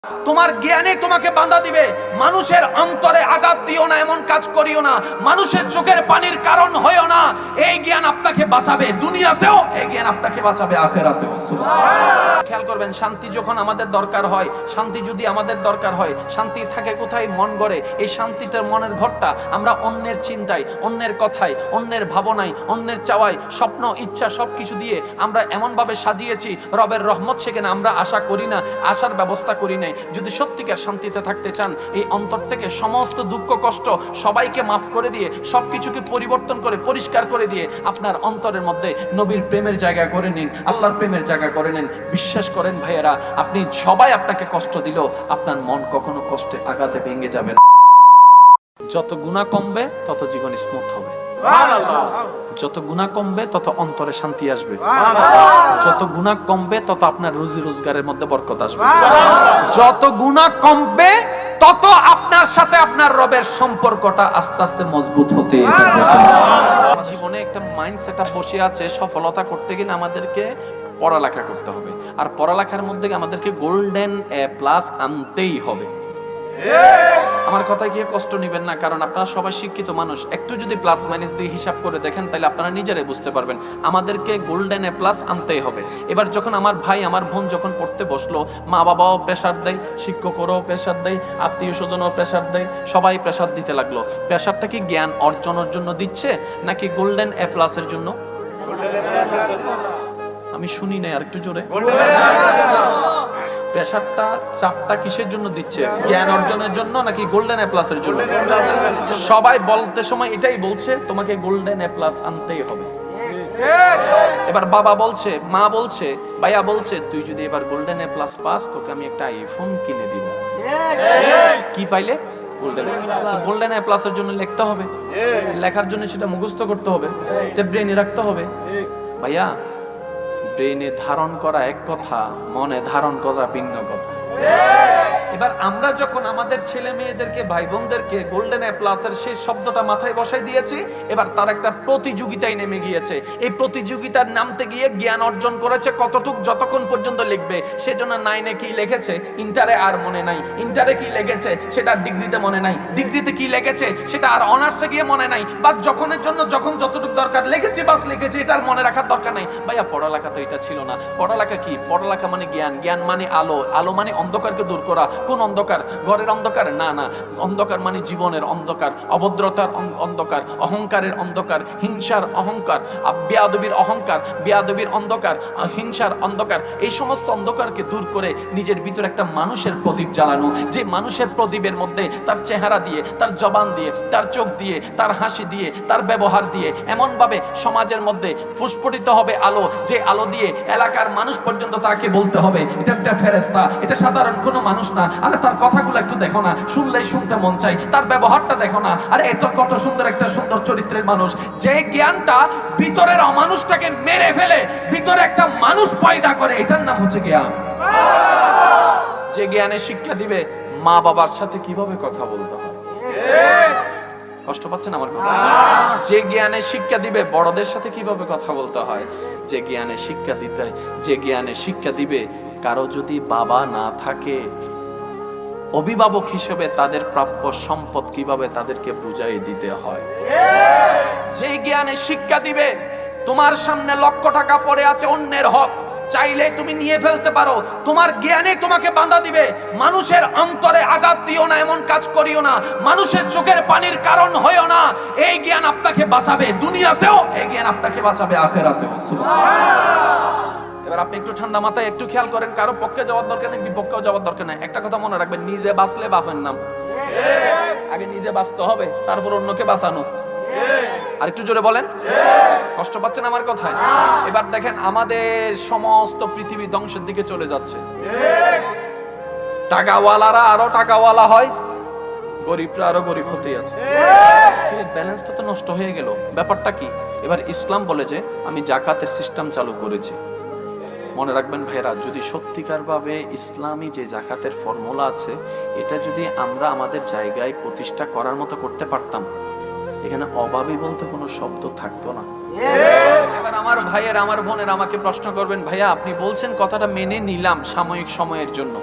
তোমার জ্ঞানে তোমাকে বাধা দিবে। মানুষের অন্তরে আঘাত দিও না, এমন কাজ করিও না, মানুষের চোখের পানির কারণ হইও না। এই জ্ঞান আপনাকে বাঁচাবে দুনিয়াতেও, এই জ্ঞান আপনাকে বাঁচাবে আখিরাতেও। সুবহানাল্লাহ। খেয়াল করবেন, শান্তি যখন আমাদের দরকার হয়, শান্তি যদি আমাদের দরকার হয়, শান্তি থাকে কোথায়? মন গড়ে। এই শান্তিটার মনের ঘরটা আমরা অন্যের চিন্তায়, অন্যের কথায়, অন্যের ভাবনায়, অন্যের চাওয়ায়, স্বপ্ন ইচ্ছা সবকিছু দিয়ে আমরা এমন ভাবে সাজিয়েছি, রবের রহমত সেখানে আমরা আশা করি না, আশার ব্যবস্থা করি না। যদি সত্যিকার শান্তিতে থাকতে চান, এই অন্তর থেকে সমস্ত দুঃখ কষ্ট সবাইকে মাফ করে দিয়ে, সবকিছুকে পরিবর্তন করে পরিষ্কার করে দিয়ে আপনার অন্তরের মধ্যে নবীর প্রেমের জায়গা করে নিন, আল্লাহর প্রেমের জায়গা করে নিন। বিশ্বাস করেন ভাইয়েরা, আপনি সবাই আপনাকে কষ্ট দিল, আপনার মন কখনো কষ্টে আঘাতে ভেঙে যাবে না। যত গুনাহ কমবে তত জীবন স্মুথ হবে। সুবহানাল্লাহ। যত গুনাহ কমবে তত অন্তরে শান্তি আসবে। সুবহানাল্লাহ। যত গুনাহ কমবে তত আপনার রুজি রোজগারের মধ্যে বরকত আসবে। সুবহানাল্লাহ। যত গুনাহ কমবে তত আপনার সাথে আপনার রবের সম্পর্কটা আস্তে আস্তে মজবুত হতে থাকবে। সুবহানাল্লাহ। জীবনে একটা মাইন্ড সেটআপ বসে আছে, সফলতা করতে গেলে আমাদেরকে পড়ালেখা করতে হবে, আর পড়ালেখার মধ্যে আমাদেরকে গোল্ডেন এ প্লাস আনতেই হবে। আমার কথায় গিয়ে কষ্ট নেবেন না, কারণ আপনারা সবাই শিক্ষিত মানুষ। একটু যদি প্লাস মাইনাস দিয়ে হিসাব করে দেখেন, তাহলে আপনারা নিজেরাই বুঝতে পারবেন আমাদেরকে গোল্ডেন এ প্লাস আনতেই হবে। এবার যখন আমার ভাই আমার বোন যখন পড়তে বসলো, মা বাবাও প্রেসার দেয়, শিক্ষকরাও প্রেসার দেয়, আত্মীয় স্বজনও প্রেসার দেয়, সবাই প্রেসার দিতে লাগলো। প্রেসারটা কি জ্ঞান অর্জনের জন্য দিচ্ছে নাকি গোল্ডেন এ প্লাসের জন্য? আমি শুনি নাই, আর একটু জোরে। প্রেসারটা, চাপটা কিসের জন্য দিচ্ছে? জ্ঞান অর্জনের জন্য নাকি গোল্ডেন এ প্লাসের জন্য? সবাই বলতে সময় এটাই বলছে, তোমাকে গোল্ডেন এ প্লাস আনতেই হবে। এবার বাবা বলছে, মা বলছে, ভাইয়া বলছে, তুই যদি এবার গোল্ডেন এ প্লাস পাস, তোকে আমি একটা আইফোন কিনে দিব। কি পাইলে? গোল্ডেন এ প্লাস এর জন্য লিখতে হবে, লেখার জন্য সেটা মুখস্থ করতে হবে, এটা ব্রেনে রাখতে হবে। ভাইয়া, ব্রেনে ধারণ করা এক কথা, মনে ধারণ করা ভিন্ন কথা। এবার আমরা যখন আমাদের ছেলে মেয়েদেরকে, ভাই বোনদেরকে গোল্ডেন এ প্লাস এর সেই শব্দটা মাথায় বসাই দিয়েছি, এবার তার একটা প্রতিযোগিতায় নেমে গিয়েছে। এই প্রতিযোগিতার নামতে গিয়ে জ্ঞান অর্জন করেছে কতটুক, যতক্ষণ পর্যন্ত লিখবে। সেজন্য 9-এ কি লিখেছে ইন্টারে আর মনে নাই, ইন্টারে কি লিখেছে সেটা ডিগ্রিতে মনে নাই, ডিগ্রিতে কি লিখেছে সেটা আর অনার্সে গিয়ে মনে নাই। বাস যখনের জন্য যখন যতটুকু দরকার লিখেছি, বাস লিখেছি, এটা আর মনে রাখার দরকার নাই। ভাইয়া, পড়ালেখা তো এটা ছিল না। পড়ালেখা কি? পড়ালেখা মানে জ্ঞান, জ্ঞান মানে আলো, আলো মানে অন্ধকারকে দূর করা। কোন অন্ধকার? ঘরের অন্ধকার না, না। অন্ধকার মানে জীবনের অন্ধকার, অভদ্রতার অন্ধকার, অহংকারের অন্ধকার, হিংসার অহংকার, বেয়াদবির অহংকার, বেয়াদবির অন্ধকার, হিংসার অন্ধকার। এই সমস্ত অন্ধকারকে দূর করে নিজের ভিতরে একটা মানুষের প্রদীপ জ্বালানো, যে মানুষের প্রদীপের মধ্যে তার চেহারা দিয়ে, তার জবান দিয়ে, তার চোখ দিয়ে, তার হাসি দিয়ে, তার ব্যবহার দিয়ে এমন ভাবে সমাজের মধ্যে ফুসফুটিত হবে আলো, যে আলো দিয়ে এলাকার মানুষ পর্যন্ত তাকে বলতে হবে এটা একটা ফেরেশতা, এটা সাধারণ কোনো মানুষ না। আরে তার কথাগুলো একটু দেখো না, শুনলেই শুনতে মন চাই। তার ব্যবহারটা দেখো না, আরে এত কত সুন্দর একটা সুন্দর চরিত্রের মানুষ। যে জ্ঞানটা ভিতরের অমানুষটাকে মেরে ফেলে ভিতরে একটা মানুষ পয়দা করে, এটার নাম হচ্ছে জ্ঞান। যে জ্ঞানে শিক্ষা দিবে মা বাবার সাথে কিভাবে কথা বলতে হয়। কষ্ট পাচ্ছেন আমার কথা? যে জ্ঞানে শিক্ষা দিবে বড়দের সাথে কিভাবে কথা বলতে হয়, যে জ্ঞানে শিক্ষা দিতে, যে জ্ঞানে শিক্ষা দিবে কারো যদি বাবা না থাকে, অভিভাবক হিসেবে তাদের প্রাপ্য সম্পদ কিভাবে তাদেরকে বুঝাই দিতে হয়। যে জ্ঞানে শিক্ষা দিবে তোমার সামনে লক্ষ টাকা পড়ে আছে অন্যের হক, চাইলে তুমি নিয়ে ফেলতে পারো, তোমার জ্ঞানে তোমাকে বাধা দিবে। মানুষের অন্তরে আঘাত দিও না, এমন কাজ করিও না, মানুষের চোখের পানির কারণ হইও না। এই জ্ঞান আপনাকে বাঁচাবে দুনিয়াতেও, এই জ্ঞান আপনাকে বাঁচাবে আখিরাতেও। সুবহানাল্লাহ। এবার আপনি একটু ঠান্ডা মাথায় একটু খেয়াল করেন, কারো পক্ষে যাওয়ার দরকার নেই, বিপক্ষেও যাওয়ার দরকার নেই। একটা কথা মনে রাখবেন, নিজে বাঁচলে বাপের নাম। আগে নিজে বাঁচতে হবে, তারপর অন্যকে বাঁচানো। আর একটু জোরে বলেন। কষ্ট পাচ্ছেন আমার কথায়? এবার দেখেন, আমাদের সমস্ত পৃথিবী ধ্বংসের দিকে চলে যাচ্ছে। টাকাওয়ালারা আরো টাকাওয়ালা হয়, গরিবরা আরো গরিব হতে আছে। ব্যালেন্সটা তো নষ্ট হয়ে গেল। ব্যাপারটা কি? এবার ইসলাম বলে যে আমি জাকাতের সিস্টেম চালু করেছি। মনে রাখবেন ভাইরা, যদি সত্যিকার ভাবে ইসলামী যে জাকাতের ফর্মুলা আছে, এটা যদি আমরা আমাদের জায়গায় প্রতিষ্ঠা করার মতো করতে পারতাম, এখানে অভাবী বলতে কোনো শব্দ থাকতো না। এবার আমার ভাইয়ের, আমার বোনের আমাকে প্রশ্ন করবেন, ভাইয়া আপনি বলছেন কথাটা মেনে নিলাম সাময়িক সময়ের জন্য,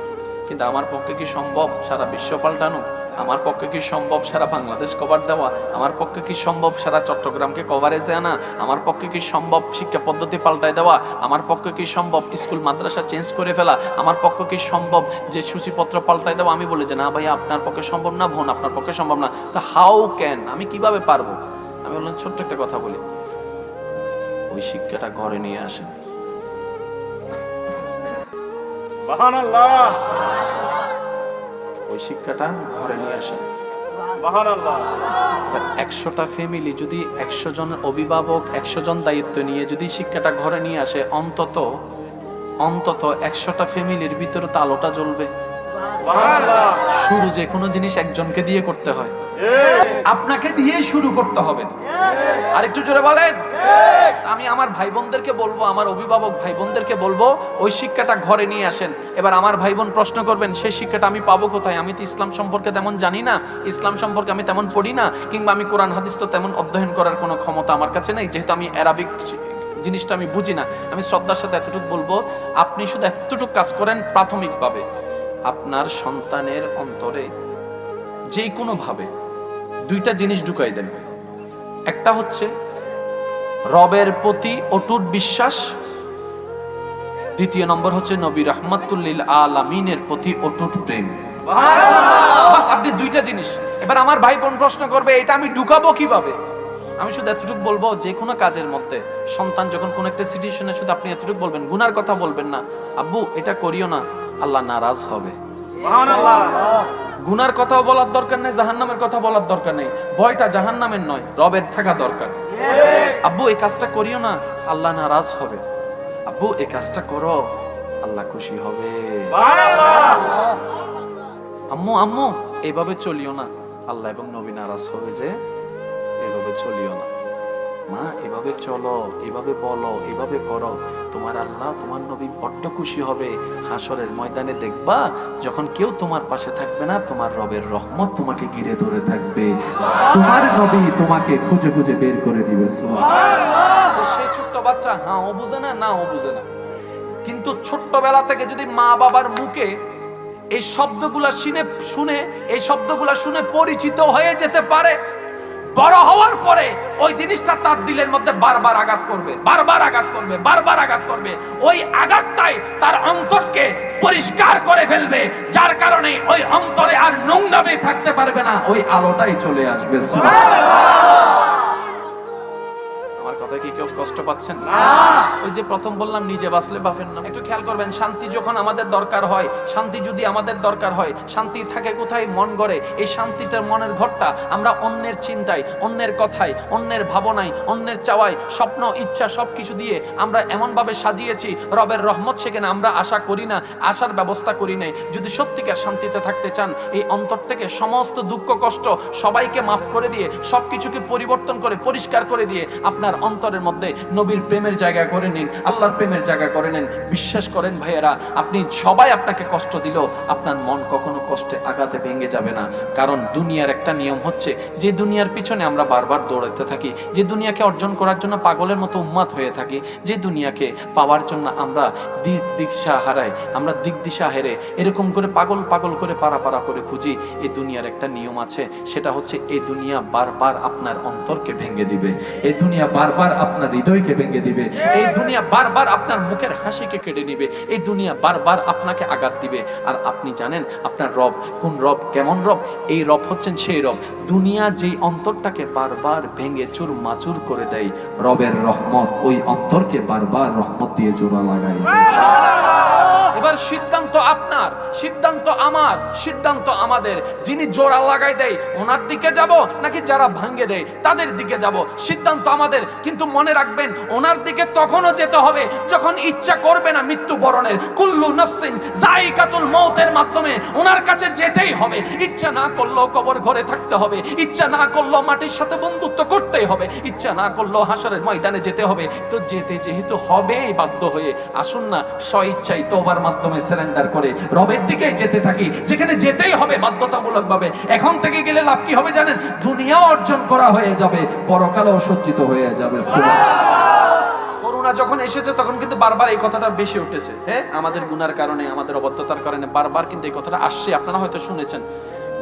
কিন্তু আমার পক্ষে কি সম্ভব সারা বিশ্ব পাল্টানো? আমার পক্ষে কি সম্ভব সারা বাংলাদেশ কভার দেওয়া? আমার পক্ষে কি সম্ভব সারা চট্টগ্রামকে কভারেজে আনা? আমার পক্ষে কি সম্ভব শিক্ষা পদ্ধতি পাল্টায় দেওয়া? আমার পক্ষে কি সম্ভব স্কুল মাদ্রাসা চেঞ্জ করে ফেলা? আমার পক্ষে কি সম্ভব যে সূচিপত্র পাল্টায় দেওয়া? আমি বলি যে না ভাই, আপনার পক্ষে সম্ভব না, বোন আপনার পক্ষে সম্ভব না। তা হাউ ক্যান, আমি কিভাবে পারবো? আমি বললাম ছোট্ট একটা কথা বলি, ওই শিক্ষাটা ঘরে নিয়ে আসেন। সুবহানাল্লাহ। ওই শিক্ষাটা ঘরে নিয়ে আসেন। সুবহানাল্লাহ। 100টা ফ্যামিলি যদি 100 জন অভিভাবক 100 জন দায়িত্ব নিয়ে যদি শিক্ষাটা ঘরে নিয়ে আসে, অন্তত 100টা ফ্যামিলির ভিতরে তো আলোটা জ্বলবে। সুবহানাল্লাহ। শুরু যে কোনো জিনিস একজনকে দিয়ে করতে হয়, আপনাকে দিয়ে শুরু করতে হবে। আর একটু জোরে বলেন। আমি আমার ভাই বোনদেরকে বলবো, আমার অভিভাবক ভাই বোনদেরকে বলবো, ওই শিক্ষাটা ঘরে নিয়ে আসেন। এবার আমার ভাই বোন প্রশ্ন করবেন, সেই শিক্ষাটা আমি পাবো কোথায়? আমি তো ইসলাম সম্পর্কে তেমন জানি না, ইসলাম সম্পর্কে আমি তেমন পড়ি না, কিংবা আমি কোরআন হাদিস তো তেমন অধ্যয়ন করার কোনো ক্ষমতা আমার কাছে নেই, যেহেতু আমি অ্যারাবিক জিনিসটা আমি বুঝি না। আমি শ্রদ্ধার সাথে এতটুকু বলবো, আপনি শুধু এতটুকু কাজ করেন প্রাথমিকভাবে, আপনার সন্তানের অন্তরে যে কোনো ভাবে 2টা জিনিস ঢুকাই দেন। একটা হচ্ছে রবের প্রতি অটুট বিশ্বাস, দ্বিতীয় নম্বর হচ্ছে নবী রাহমাতুল লিল আলামিনের প্রতি অটুট প্রেম। বাস, আপনি 2টা জিনিস। এবার আমার ভাই বোন প্রশ্ন করবে, এটা আমি ঢুকাবো কিভাবে? আমি শুধু এতটুকু বলবো, যে কোনো কাজের মধ্যে সন্তান যখন কোন একটা সিচুয়েশনে, শুধু আপনি এতটুকু বলবেন, গুনার কথা বলবেন না, আব্বু এটা করিও না, আল্লাহ নারাজ হবে। সুবহানাল্লাহ। গুনার কথাও বলার দরকার নেই, জাহান্নামের কথা বলার দরকার নেই, ভয়টা জাহান্নামের নয়, রবের থাকা দরকার। আব্বু এই কাজটা করিও না, আল্লাহ নারাজ হবে। আব্বু এই কাজটা করো, আল্লাহ খুশি হবে। সুবহানাল্লাহ। আম্মু আম্মু এইভাবে চলিও না, আল্লাহ এবং নবী নারাজ হবে যে এইভাবে চলিও না। মা এভাবে চলো, এভাবে বলো, এভাবে করো, তোমার আল্লাহ তোমার নবী বড্ড খুশি হবে। হাসরের ময়দানে দেখবা যখন কেউ তোমার পাশে থাকবে না, তোমার রবের রহমত তোমাকে ঘিরে ধরে থাকবে, তোমার নবী তোমাকে খুঁজে খুঁজে বের করে দিবে। সুবহানাল্লাহ। তো সেই ছোট্ট বাচ্চা হ্যাঁ ও বুঝে না, না ও বুঝে না, কিন্তু ছোট্টবেলা থেকে যদি মা বাবার মুখে এই শব্দগুলা শুনে এই শব্দগুলা শুনে পরিচিত হয়ে যেতে পারে, বড় হওয়ার পরে ওই জিনিসটা তার দিলের মধ্যে বারবার আঘাত করবে, বারবার আঘাত করবে, বারবার আঘাত করবে। ওই আঘাতটাই তার অন্তরকে পরিষ্কার করে ফেলবে, যার কারণে ওই অন্তরে আর নোংরামি থাকতে পারবে না, ওই আলোটাই চলে আসবে। আমার কথা কি কেউ কষ্ট পাচ্ছেন না? ওই যে প্রথম বললাম, নিজে বাঁচলে বাপের নাম। একটু খেয়াল করবেন, শান্তি যখন আমাদের দরকার হয়, শান্তি যদি আমাদের দরকার হয়, শান্তি থাকে কোথায়? মন গড়ে। এই শান্তিটার মনের ঘরটা আমরা অন্যের চিন্তায়, অন্যের কথায়, অন্যের ভাবনায়, অন্যের চাওয়ায়, স্বপ্ন ইচ্ছা সবকিছু দিয়ে আমরা এমন ভাবে সাজিয়েছি, রবের রহমত সেখানে আমরা আশা করি না, আশার ব্যবস্থা করি নাই। যদি সত্যিকার শান্তিতে থাকতে চান, এই অন্তর থেকে সমস্ত দুঃখ কষ্ট সবাইকে মাফ করে দিয়ে, সবকিছুকে পরিবর্তন করে পরিষ্কার করে দিয়ে আপনার অন্তরের মধ্যে নবীর প্রেমের জায়গা করে নিন, আল্লাহর প্রেমের জায়গা করে নিন। বিশ্বাস করেন ভাইয়েরা, আপনি সবাই আপনাকে কষ্ট দিল, আপনার মন কখনো কষ্টে আঘাতে ভেঙে যাবে না। কারণ দুনিয়ার একটা নিয়ম হচ্ছে, যে দুনিয়ার পিছনে আমরা বারবার দৌড়াতে থাকি, যে দুনিয়াকে অর্জন করার জন্য পাগলের মতো উন্মাদ হয়ে থাকি, যে দুনিয়াকে পাওয়ার জন্য আমরা দিশা হারাই, আমরা দিশা হেরে এরকম করে পাগল পাগল করে পারা করে খুঁজি, এই দুনিয়ার একটা নিয়ম আছে, সেটা হচ্ছে এই দুনিয়া বারবার আপনার অন্তরকে ভেঙে দিবে, এই দুনিয়া বারবার আপনার হৃদয়কে ভেঙে দিবে, এই দুনিয়া বারবার আপনার মুখের হাসিকে কেড়ে নিবে, এই দুনিয়া বারবার আপনাকে আঘাত দিবে। আর আপনি জানেন আপনার রব কোন রব, কেমন রব? এই রব হচ্ছেন সেই রব, দুনিয়া যেই অন্তরটাকে বারবার ভেঙে চুরমাচুর করে দেয়, রবের রহমত ওই অন্তরকে বারবার রহমত দিয়ে জোড়া লাগায়। এবার সিদ্ধান্ত আপনার, সিদ্ধান্ত আমার, সিদ্ধান্ত আমাদের। যিনি জোড়া লাগাই দেয় ওনার দিকে যাব, নাকি যারা ভাঙ্গে দেয় তাদের দিকে যাব, সিদ্ধান্ত আমাদের। কিন্তু মনে রাখবেন, ওনার দিকে তখনও যেতে হবে যখন ইচ্ছা করবে না মৃত্যুবরণের। কুল্লু নাফসিন যায়িকাতুল মউতের মাধ্যমে ওনার কাছে যেতেই হবে। ইচ্ছা না করলেও কবর ঘরে থাকতে হবে, ইচ্ছা না করলেও মাটির সাথে বন্ধুত্ব করতেই হবে, ইচ্ছা না করলেও হাসরের ময়দানে যেতে হবে। তো যেতে যেহেতু হবেই বাধ্য হয়ে, আসুন না স্বইচ্ছায় তওবার মাধ্যমে সারেন্ডার করে রবের দিকে যেতে থাকি, যেখানে যেতেই হবে বাধ্যতামূলক ভাবে। এখন থেকে গেলে লাভ কি হবে জানেন? দুনিয়াও অর্জন করা হয়ে যাবে, পরকালও সজ্জিত হয়ে যাবে। সুবহানাল্লাহ। গুনাহ যখন এসেছে তখন কিন্তু বারবার এই কথাটা বেশি উঠেছে। হ্যাঁ, আমাদের গুনার কারণে, আমাদের অবদ্ধতার কারণে বারবার কিন্তু এই কথাটা আসছে, আপনারা হয়তো শুনেছেন।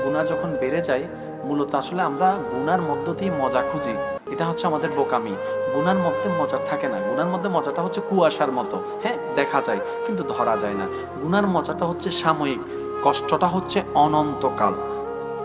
গুনাহ যখন বেড়ে যায় মূলত আসলে আমরা গুনার মধ্য দিয়ে মজা খুঁজি, এটা হচ্ছে আমাদের বোকামি। গুনার মধ্যে মজা থাকে না, গুনার মধ্যে মজাটা হচ্ছে কুয়াশার মতো। হ্যাঁ, দেখা যায় কিন্তু ধরা যায় না। গুনার মজাটা হচ্ছে সাময়িক, কষ্টটা হচ্ছে অনন্তকাল।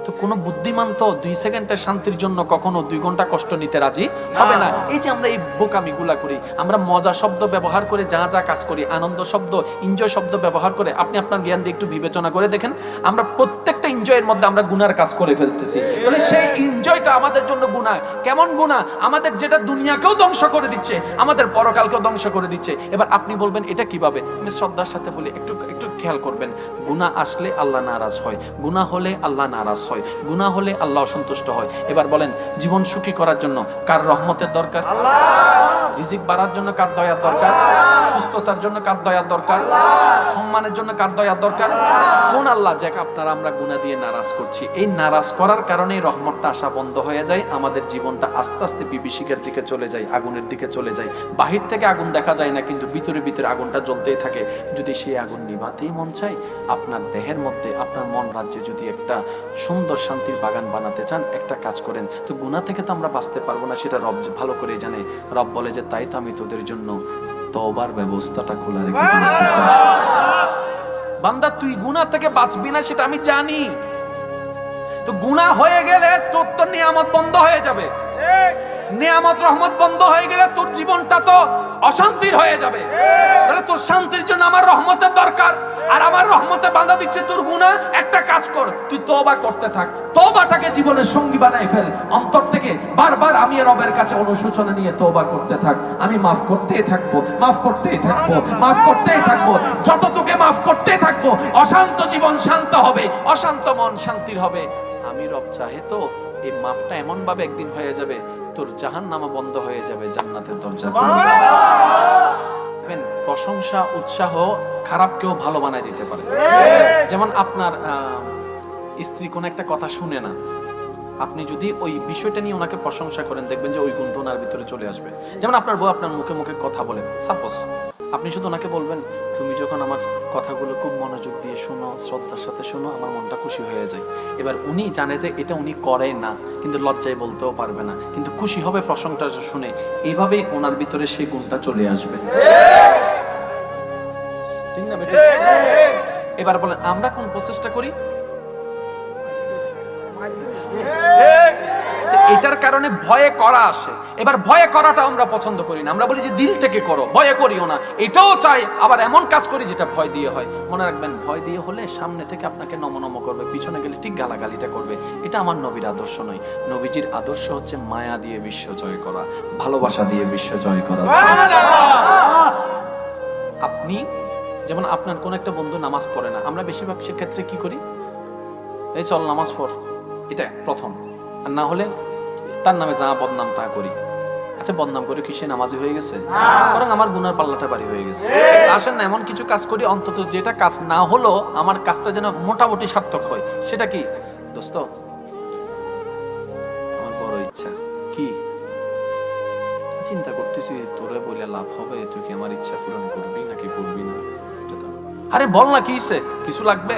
তো কোনো বুদ্ধিমান তো 2 সেকেন্ডের শান্তির জন্য কখনো 2 ঘন্টা কষ্ট নিতে রাজি হবে না। এই যে আমরা এই বোকামি গুলা করি, আমরা মজা শব্দ ব্যবহার করে যা যা কাজ করি, আনন্দ শব্দ, এনজয় শব্দ ব্যবহার করে, আপনি আপনার জ্ঞান দিয়ে একটু বিবেচনা করে দেখেন, আমরা প্রত্যেকটা এনজয়ের মধ্যে আমরা গুনার কাজ করে ফেলতেছি। তাহলে সেই এনজয়টা আমাদের জন্য গুনাহ। কেমন গুনাহ? আমাদের যেটা দুনিয়াকেও ধ্বংস করে দিচ্ছে, আমাদের পরকালকেও ধ্বংস করে দিচ্ছে। এবার আপনি বলবেন এটা কিভাবে? আমি শ্রদ্ধার সাথে বলি, একটু একটু খেয়াল করবেন। গুনাহ আসলে আল্লাহ নারাজ হয়, গুনাহ হলে আল্লাহ নারাজ হয়, গুনাহ হলে আল্লাহ অসন্তুষ্ট হয়। এবার বলেন, জীবন সুখী করার জন্য কার রহমতের দরকার? আল্লাহ। রিজিক বাড়ার জন্য কার দয়ার দরকার? সুস্থতার জন্য কার দয়ার দরকার? সম্মানের জন্য কার দয়ার দরকার? কোন আল্লাহ যাকে আপনারা আমরা গুনাহ দিয়ে নারাজ করছি? এই নারাজ করার কারণে রহমতটা আসা বন্ধ হয়ে যায়, আমাদের জীবনটা আস্তে আস্তে বিভীষিকার দিকে চলে যায়, আগুনের দিকে চলে যায়। বাহির থেকে আগুন দেখা যায় না, কিন্তু ভিতরে ভিতরে আগুনটা জ্বলতেই থাকে। যদি সেই আগুন নিভাতেই মন চায়, আপনার দেহের মধ্যে, আপনার মন রাজ্যে যদি একটা সুন্দর শান্তির বাগান বানাতে চান, একটা কাজ করেন। তো গুনাহ থেকে তো আমরা বাঁচতে পারবো না, সেটা রব ভালো করে জানে। রব বলে যে তাই তো আমি তোদের জন্য তওবার ব্যবস্থাটা খোলা রেখে দিয়েছি। বান্দা, তুই গুনাহ থেকে বাঁচবি না সেটা আমি জানি। তো গুনাহ হয়ে গেলে তোর তো নিয়ামত বন্ধ হয়ে যাবে। নিয়ামত রহমত বন্ধ হয়ে গেলে তোর জীবনটা তো অশান্তির হয়ে যাবে। তাহলে তোর শান্তির জন্য আমার রহমতের দরকার, আর আমার রহমতে বাধা দিচ্ছে তোর গুনাহ। একটা কাজ কর, তুই তওবা করতে থাক, তওবাটাকে জীবনের সঙ্গী বানাই ফেল। অন্তর থেকে বারবার আমি রবের কাছে অনুশোচনা নিয়ে তওবা করতে থাক। আমি মাফ করতেই থাকবো, মাফ করতেই থাকবো, মাফ করতেই থাকবো। যত তোকে মাফ করতেই থাকবো, অশান্ত জীবন শান্ত হবে, অশান্ত মন শান্তির হবে। আমি রব চাহে তো এই মাফটা এমন ভাবে একদিন হয়ে যাবে, তোর জাহান্নামা বন্ধ হয়ে যাবে, জান্নাতের দরজা খুলে যাবে। প্রশংসা, উৎসাহ খারাপকেও ভালো বানায় দিতে পারে। যেমন আপনার স্ত্রী কোন একটা কথা শুনে না, আপনি যদি ওই বিষয়টা নিয়ে ওনাকে প্রশংসা করেন, দেখবেন যে ওই গুণটা ওনার ভিতরে চলে আসবে। যেমন আপনার বউ আপনার মুখে মুখে কথা বলে, সাপোজ আপনি শুধু ওনাকে বলবেন, তুমি যখন আমার কথাগুলো খুব মনোযোগ দিয়ে শোনো, শ্রদ্ধার সাথে শোনো, আমার মনটা খুশি হয়ে যায়। এবার উনি জানে যে এটা উনি করে না, কিন্তু লজ্জায় বলতেও পারবে না, কিন্তু খুশি হবে প্রশংসা শুনে। এইভাবেই ওনার ভিতরে সেই গুণটা চলে আসবে। ঠিক না বেটা? এবার বলেন, আমরা কোন প্রচেষ্টা করি? এটার কারণে ভয়ে করা আসে। এবার ভয়ে করাটা আমরা পছন্দ করি না, আমরা বলি যে দিল থেকে করো, ভয়ে করিও না। এটাও চাই, আবার এমন কাজ করি যেটা ভয় দিয়ে হয়। মনে রাখবেন, ভয় দিয়ে হলে সামনে থেকে আপনাকে নমনম করবে, পিছনে গেলে ঠিক গালাগালিটা করবে। এটা আমার নবীর আদর্শ নয়। নবীজির আদর্শ হচ্ছে মায়া দিয়ে বিশ্ব জয় করা, ভালোবাসা দিয়ে বিশ্ব জয় করা। আপনি যেমন আপনার কোন একটা বন্ধু নামাজ পড়ে না, আমরা বেশিরভাগ ক্ষেত্রে কি করি? এই চল নামাজ পড়, এটা প্রথম। আর না হলে তার নামে যা বদনাম তা করি। আচ্ছা, বদনাম করে কি সে নামাজি হয়ে গেছে? বরং আমার গুনার পাল্লাটা বাড়ি হয়ে গেছে। আসেন না, এমন কিছু কাজ করি অন্তত যেটা কাজ না হলো আমার কাজটা যেন মোটামুটি সার্থক হয়। সেটা কি দোস্ত? আমার বড় ইচ্ছা কি, চিন্তা করতেছি তোরে বলে লাভ হবে, তুই কি আমার ইচ্ছা পূরণ করবি নাকি করবি না? আরে বল না, কি কিছু লাগবে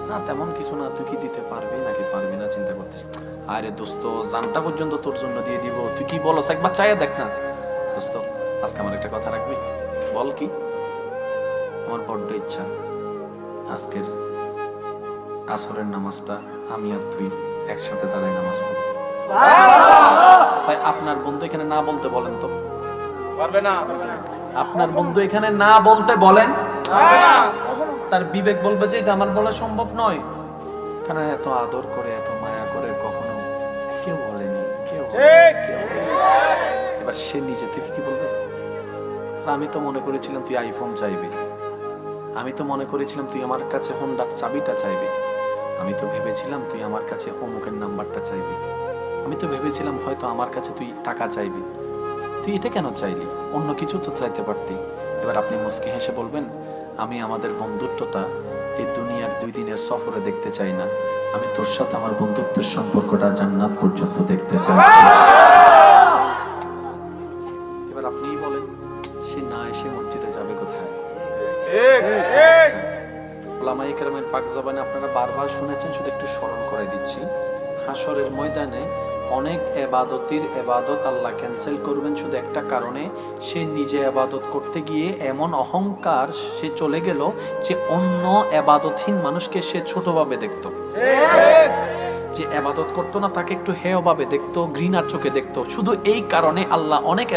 না? তেমন কিছু না, তুই কি দিতে পারবি নাকি পারবি না চিন্তা করতেছি। আরে দোস্ত, জানটা পর্যন্ত তোর জন্য দিয়ে দিব, তুই কি বলস একবার চাইয়া দেখ না। দোস্ত, আজকে আমার একটা কথা রাখবি? বল কি? আমার বড্ড ইচ্ছা আজকের আসরের নামাজটা আমি আর তুই একসাথে দাঁড়ায় নামাজ পড়ব। আপনার বন্ধু এখানে না বলতে বলেন তো? পারবে না। আপনার বন্ধু এখানে না বলতে বলেন, তার বিবেক বলবে যে এটা আমার বলা সম্ভব নয়, কারণ এত আদর করে, এত মায়া করে কখনো কেউ বলেনি, কেউ। এবার সে নিজে থেকে কি বলবে? আমি তো মনে করেছিলাম তুই আইফোন চাইবি, আমি তো মনে করেছিলাম তুই আমার কাছে হোন্ডার চাবিটা চাইবি, আমি তো ভেবেছিলাম তুই আমার কাছে অমুকের নাম্বারটা চাইবি, আমি তো ভেবেছিলাম হয়তো আমার কাছে তুই টাকা চাইবি। তুই এটা কেন চাইলি? অন্য কিছু তো চাইতে পারতি। এবার আপনি মুস্কি হেসে বলবেন, আমি আমাদের বন্ধুত্বটা এই দুনিয়ার 2 দিনের সফরে দেখতে চাই না, আমি তোর সাথে আমার বন্ধুত্বের সম্পর্কটা জান্নাত পর্যন্ত দেখতে চাই। এবার আপনিই বলেন, সে ঠিক ঠিক ওলামায়ে কেরামের পাক জবানে আপনারা বারবার শুনেছেন, শুধু একটু স্মরণ করে দিচ্ছি। হাশরের ময়দানে অনেক এবাদত আল্লাহ ক্যান্সেল করবেন শুধু একটা কারণে, সে নিজে এবাদত করতে গিয়ে এমন অহংকার সে চলে গেল যে অন্য এবাদতহীন মানুষকে সে ছোটভাবে দেখতো, যে এবাদত করতো না তাকে একটু হেয় ভাবে দেখতো, ঘৃণার চোখে দেখতো। শুধু এই কারণে আল্লাহ অনেক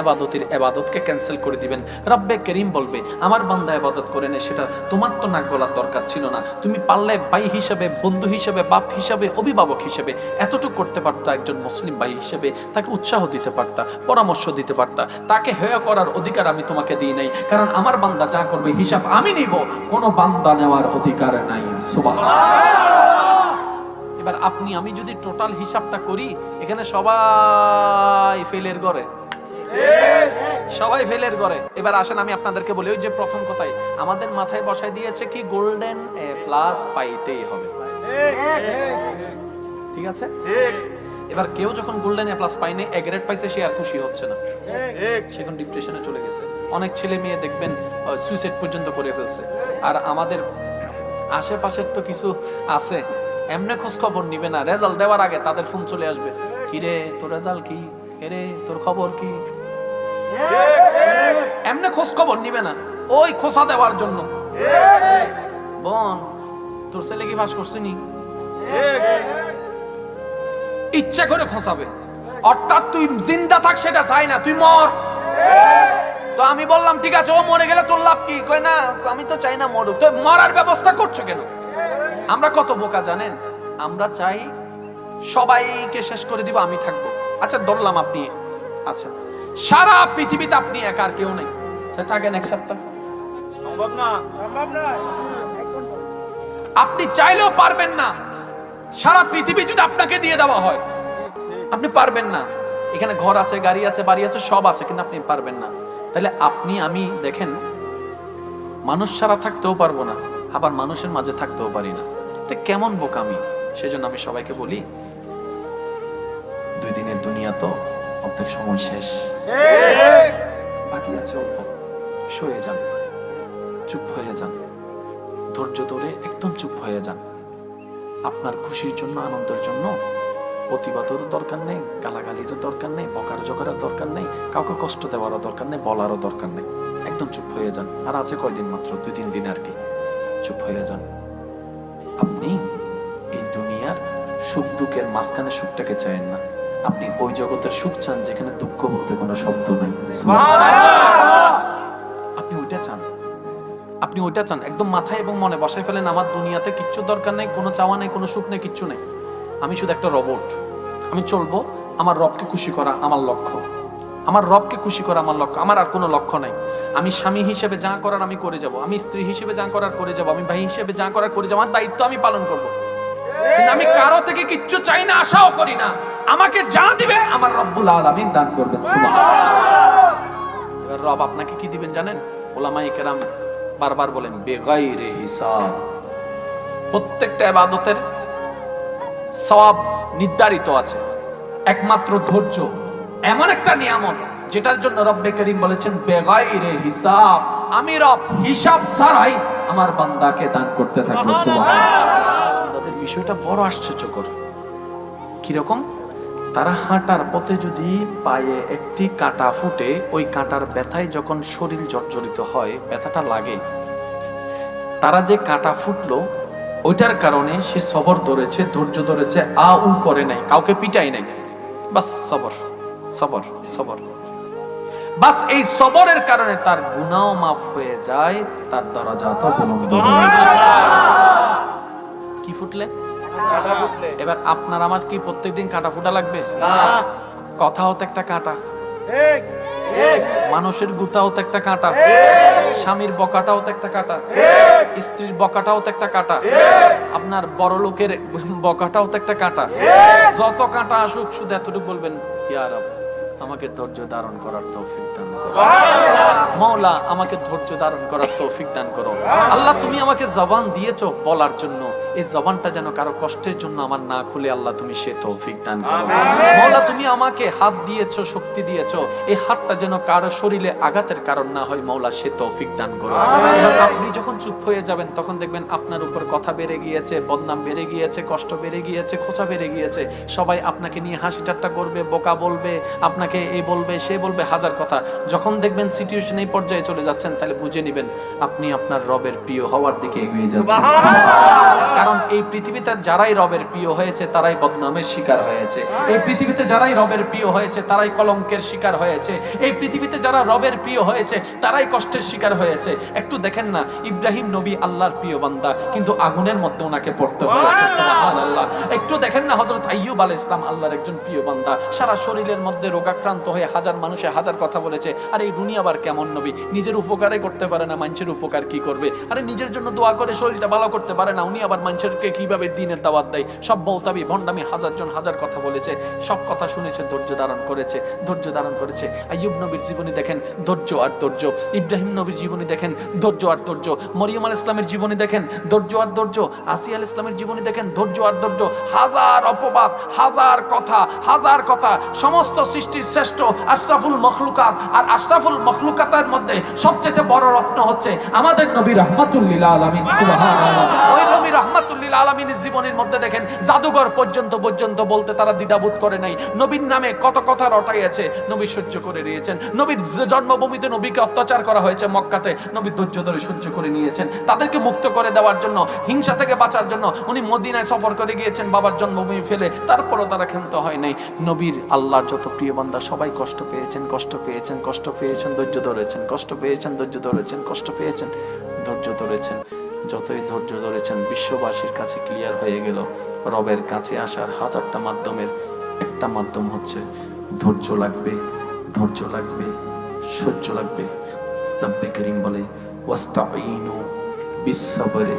এবাদতকে ক্যান্সেল করে দিবেন। রব্বে করিম বলবে, আমার বান্দা এবাদত করে নে, সেটা তোমার তো নাক গলার দরকার ছিল না। তুমি পারলে ভাই হিসেবে, বন্ধু হিসেবে, বাপ হিসেবে, অভিভাবক হিসেবে এতটুকু করতে পারতা। একজন মুসলিম ভাই হিসেবে তাকে উৎসাহ দিতে পারতা, পরামর্শ দিতে পারতা। তাকে হেয় করার অধিকার আমি তোমাকে দিই নাই, কারণ আমার বান্দা যা করবে হিসাব আমি নিব, কোনো বান্দা নেওয়ার অধিকার নাই। সুবহানাল্লাহ। এবার আপনি আমি যদি টোটাল হিসাবটা করি, এখানে সবাই ফেলের ঘরে, সবাই ফেলের ঘরে। এবার আসেন আমি আপনাদেরকে বলি, ওই যে প্রথম কথাই আমাদের মাথায় বসায় দিয়েছে কি, গোল্ডেন এ প্লাস পাইতেই হবে, ঠিক আছে? এবার কেউ যখন গোল্ডেন এ প্লাস পায়নি, এ গ্রেড পাইছে, সে আর খুশি হচ্ছে না, সে এখন ডিপ্রেশনে চলে গেছে। অনেক ছেলে মেয়ে দেখবেন সুইসাইড পর্যন্ত করে ফেলছে। আর আমাদের আশেপাশের তো কিছু আছে, এমনি খোঁজ খবর নিবে না, রেজাল্ট দেওয়ার আগে তাদের ফোন চলে আসবে, কি রে তোর রেজাল্ট কি, রে তোর খবর কি। এমনি খোঁজ খবর নিবে না, ওই খোঁচা দেওয়ার জন্য। বোন, তোর ছেলে কি পাস করছে নি, ইচ্ছা করে খোঁচাবে। অর্থাৎ তুই জিন্দা থাক সেটা চাই না, তুই মর। তো আমি বললাম ঠিক আছে, ও মরে গেলে তোর লাভ কি? কয় না, আমি তো চাই না মরুক। তো মরার ব্যবস্থা করছো কেন? আমরা কত বোকা জানেন, আমরা চাই সবাইকে শেষ করে দিব, আমি থাকবো। আচ্ছা ধরলাম আপনি, আচ্ছা সারা পৃথিবীতে আপনি একা, আর কেউ নেই, থাকেন এক সপ্তাহ, সম্ভব না, সম্ভব না। আপনি চাইলেও পারবেন না। সারা পৃথিবী যদি আপনাকে দিয়ে দেওয়া হয়, আপনি পারবেন না। এখানে ঘর আছে, গাড়ি আছে, বাড়ি আছে, সব আছে, কিন্তু আপনি পারবেন না। তাহলে আপনি আমি দেখেন, মানুষ ছাড়া থাকতেও পারবো না, আবার মানুষের মাঝে থাকতেও পারি না। এটা কেমন বোকামি। সেজন্য আমি সবাইকে বলি, 2 দিনের দুনিয়া তো, অর্ধেক সময় শেষ, বাকি আছে অল্প। শুয়ে যান, চুপ হয়ে যান, ধৈর্য ধরে একদম চুপ হয়ে যান। আপনার খুশির জন্য, আনন্দের জন্য প্রতিবাদেরও দরকার নেই, গালাগালিরও দরকার নেই, বকার জোকারের দরকার নেই, কাউকে কষ্ট দেওয়ারও দরকার নেই, বলারও দরকার নেই। একদম চুপ হয়ে যান। আর আছে কয়দিন মাত্র, 2-3 দিন আর কি। চুপ হয়ে যান। আপনি এই দুনিয়ার সুখ দুঃখের মাঝখানে সুখটাকে চাইেন না, আপনি ওই জগতের সুখ চান যেখানে দুঃখ বলতে কোনো শব্দ নেই। আপনি ওইটা চান, আপনি ওইটা চান। একদম মাথায় এবং মনে বসাই ফেলেন, আমার দুনিয়াতে কিচ্ছু দরকার নেই, কোনো চাওয়া নেই, কোনো সুখ নেই, কিচ্ছু নেই। আমি শুধু একটা রোবট, আমি চলবো, আমার রবকে খুশি করা আমার লক্ষ্য, আমার রবকে খুশি করা আমার লক্ষ্য, আমার আর কোনো লক্ষ্য নাই। আমি স্বামী হিসেবে যা করার আমি করে যাব, আমি স্ত্রী হিসেবে যা করার করে যাব, আমি ভাই হিসেবে যা করার করে যাব, আমার দায়িত্ব আমি পালন করব। কিন্তু আমি কারো থেকে কিচ্ছু চাই না, আশাও করি না। আমাকে যা দিবে আমার রব্বুল আলামিন দান করবেন। সুবহানাল্লাহ। এবার রব আপনাকে কি দিবেন জানেন? উলামায়ে কেরাম বারবার বলেন, বেগাইরে হিসাব। প্রত্যেকটা ইবাদতের সওয়াব নির্ধারিত আছে। একমাত্র ধৈর্য এমন একটা নিয়ামত যেটার জন্য রব্বে করিম বলেছেন, বেগাইরে হিসাব, আমি রব হিসাব ছাড়াই আমার বান্দাকে দান করতে থাকবো। সুবহানাল্লাহ। তাদের বিষয়টা বড় আশ্চর্যকর। কিরকম? তারা হাঁটার পথে যদি পায়ে একটি কাঁটা ফুটে, ওই কাঁটার ব্যথায় যখন শরীর জর্জরিত হয়, ব্যথাটা লাগে, তারা যে কাঁটা ফুটলো ওইটার কারণে সে সবর ধরেছে, ধৈর্য ধরেছে, আউ করে নাই, কাউকে পিটাই নাই, বাস সবর সবর সবর। বাস এই সবরের কারণে তার গুনাহ মাফ হয়ে যায়, তার দরজাটা বুলন্দ হয়ে যায়। কি ফুটলে? এবার আপনার আমার কি প্রত্যেকদিন কাঁটা ফুটা লাগবে? না। কথাও তো একটা কাঁটা, ঠিক ঠিক। মানুষের গুতাও তো একটা কাঁটা, স্বামীর বকাটাও তো একটা কাঁটা, স্ত্রীর বকাটাও তো একটা কাঁটা, আপনার বড় লোকের বকাটাও তো একটা কাঁটা। যত কাঁটা আসুক শুধু এতটুকু বলবেন, ইয়া রব আমাকে ধৈর্য ধারণ করার তৌফিক দান করো, মওলা আমাকে ধৈর্য ধারণ করার তৌফিক দান করো। আল্লাহ তুমি আমাকে জবান দিয়েছো বলার জন্য, এই জবানটা যেন কারো কষ্টের জন্য আমার না খুলে আল্লাহ তুমি সে তৌফিক দান করো। মওলা তুমি আমাকে হাত দিয়েছো, শক্তি দিয়েছো, এই হাতটা যেন কারো শরীরে আঘাতের কারণ না হয়, মওলা সে তৌফিক দান করো। এবং আপনি যখন চুপ হয়ে যাবেন তখন দেখবেন আপনার উপর কথা বেড়ে গিয়েছে, বদনাম বেড়ে গিয়েছে, কষ্ট বেড়ে গিয়েছে, খোঁচা বেড়ে গিয়েছে, সবাই আপনাকে নিয়ে হাসি ঠাট্টা করবে, বোকা বলবে, আপনাকে এই বলবে সে বলবে, হাজার কথা। যখন দেখবেন সিচুয়েশন এই পর্যায়ে চলে যাচ্ছেন, তাহলে বুঝে নেবেন আপনি আপনার রবের প্রিয় হওয়ার দিকে এগিয়ে যাচ্ছেন। কারণ এই পৃথিবীতে যারাই রবের প্রিয় হয়েছে তারাই বদনামের শিকার হয়েছে। এই পৃথিবীতে যারাই রবের প্রিয় হয়েছে তারাই কলঙ্কের শিকার হয়েছে। এই পৃথিবীতে যারা রবের প্রিয় হয়েছে তারাই কষ্টের শিকার হয়েছে। একটু দেখেন না, ইব্রাহিম নবী আল্লাহর প্রিয় বান্দা, কিন্তু আগুনের মধ্যে ওনাকে পড়তে হয়েছে। সুবহানাল্লাহ। একটু দেখেন না, হযরত আইয়ুব আলাইহিস সালাম আল্লাহর একজন প্রিয় বান্দা, সারা শরীরের মধ্যে রোগাক্রান্ত হয়ে হাজার মানুষে হাজার কথা বলেছে। আর এই দুনিয়া আবার কেমন নবী, নিজের উপকারই করতে পারে না, মানুষের উপকার কি করবে? আরে নিজের জন্য দোয়া করে শরীরটা ভালো করতে পারে না, উনি আবার মানুষকে কিভাবে দিনের দাওয়াত দেয়? সব বউতাবি ভণ্ডামি, হাজার জন হাজার কথা বলেছে, সব কথা শুনেছে, ধৈর্য ধারণ করেছে, ধৈর্য ধারণ করেছে। আইয়ুব নবীর জীবনী দেখেন, ধৈর্য আর ধৈর্য। ইব্রাহিম নবীর জীবনী দেখেন, ধৈর্য আর ধৈর্য। মরিয়ম আলাইহিস সালামের জীবনী দেখেন, ধৈর্য আর ধৈর্য। আসিয়া আলাইহিস সালামের জীবনী দেখেন, ধৈর্য আর ধৈর্য। হাজার অপবাদ, হাজার কথা, হাজার কথা। সমস্ত সৃষ্টির শ্রেষ্ঠ আশরাফুল মখলুকাত, আর আশরাফুল মখলুকাতের মধ্যে সবচেয়ে বড় রত্ন হচ্ছে আমাদের নবী রাহমাতুল লিল আলামিন। সুবহানাল্লাহ। ওই নবী রাহমাতুল লিল আলামিনের জীবনের মধ্যে দেখেন, জাদুঘর পর্যন্ত বলতে তারা দ্বিধাবোধ করে নাই। নবীর নামে কত কথা রটাইছে, নবী সহ্য করে নিয়েছেন। নবীর জন্মভূমিতে নবীকে অত্যাচার করা হয়েছে মক্কাতে, নবী ধৈর্য ধরে সহ্য করে নিয়েছেন। তাদেরকে মুক্ত করে দেওয়ার জন্য, হিংসা থেকে বাঁচার জন্য উনি মদিনায় সফর করে গিয়েছেন বাবার জন্মভূমি ফেলে, তারপরও তারা ক্ষান্ত হয় নাই। নবীর আল্লাহর যত প্রিয় বান্দা সবাই কষ্ট পেয়েছেন, কষ্ট পেয়েছেন, কষ্ট পেয়েছেন, ধৈর্য ধরেছেন, কষ্ট পেয়েছেন, ধৈর্য ধরেছেন, কষ্ট পেয়েছেন, ধৈর্য ধরেছেন। যতই ধৈর্য ধরেছেন, বিশ্ববাসীর কাছে ক্লিয়ার হয়ে গেল রবের কাছে আসার হাজারটা মাধ্যমের একটা মাধ্যম হচ্ছে ধৈর্য লাগবে, ধৈর্য লাগবে, সহ্য লাগবে। রব্বে করিম বলে, ওয়াস্তাঈনু বিস-সাবরি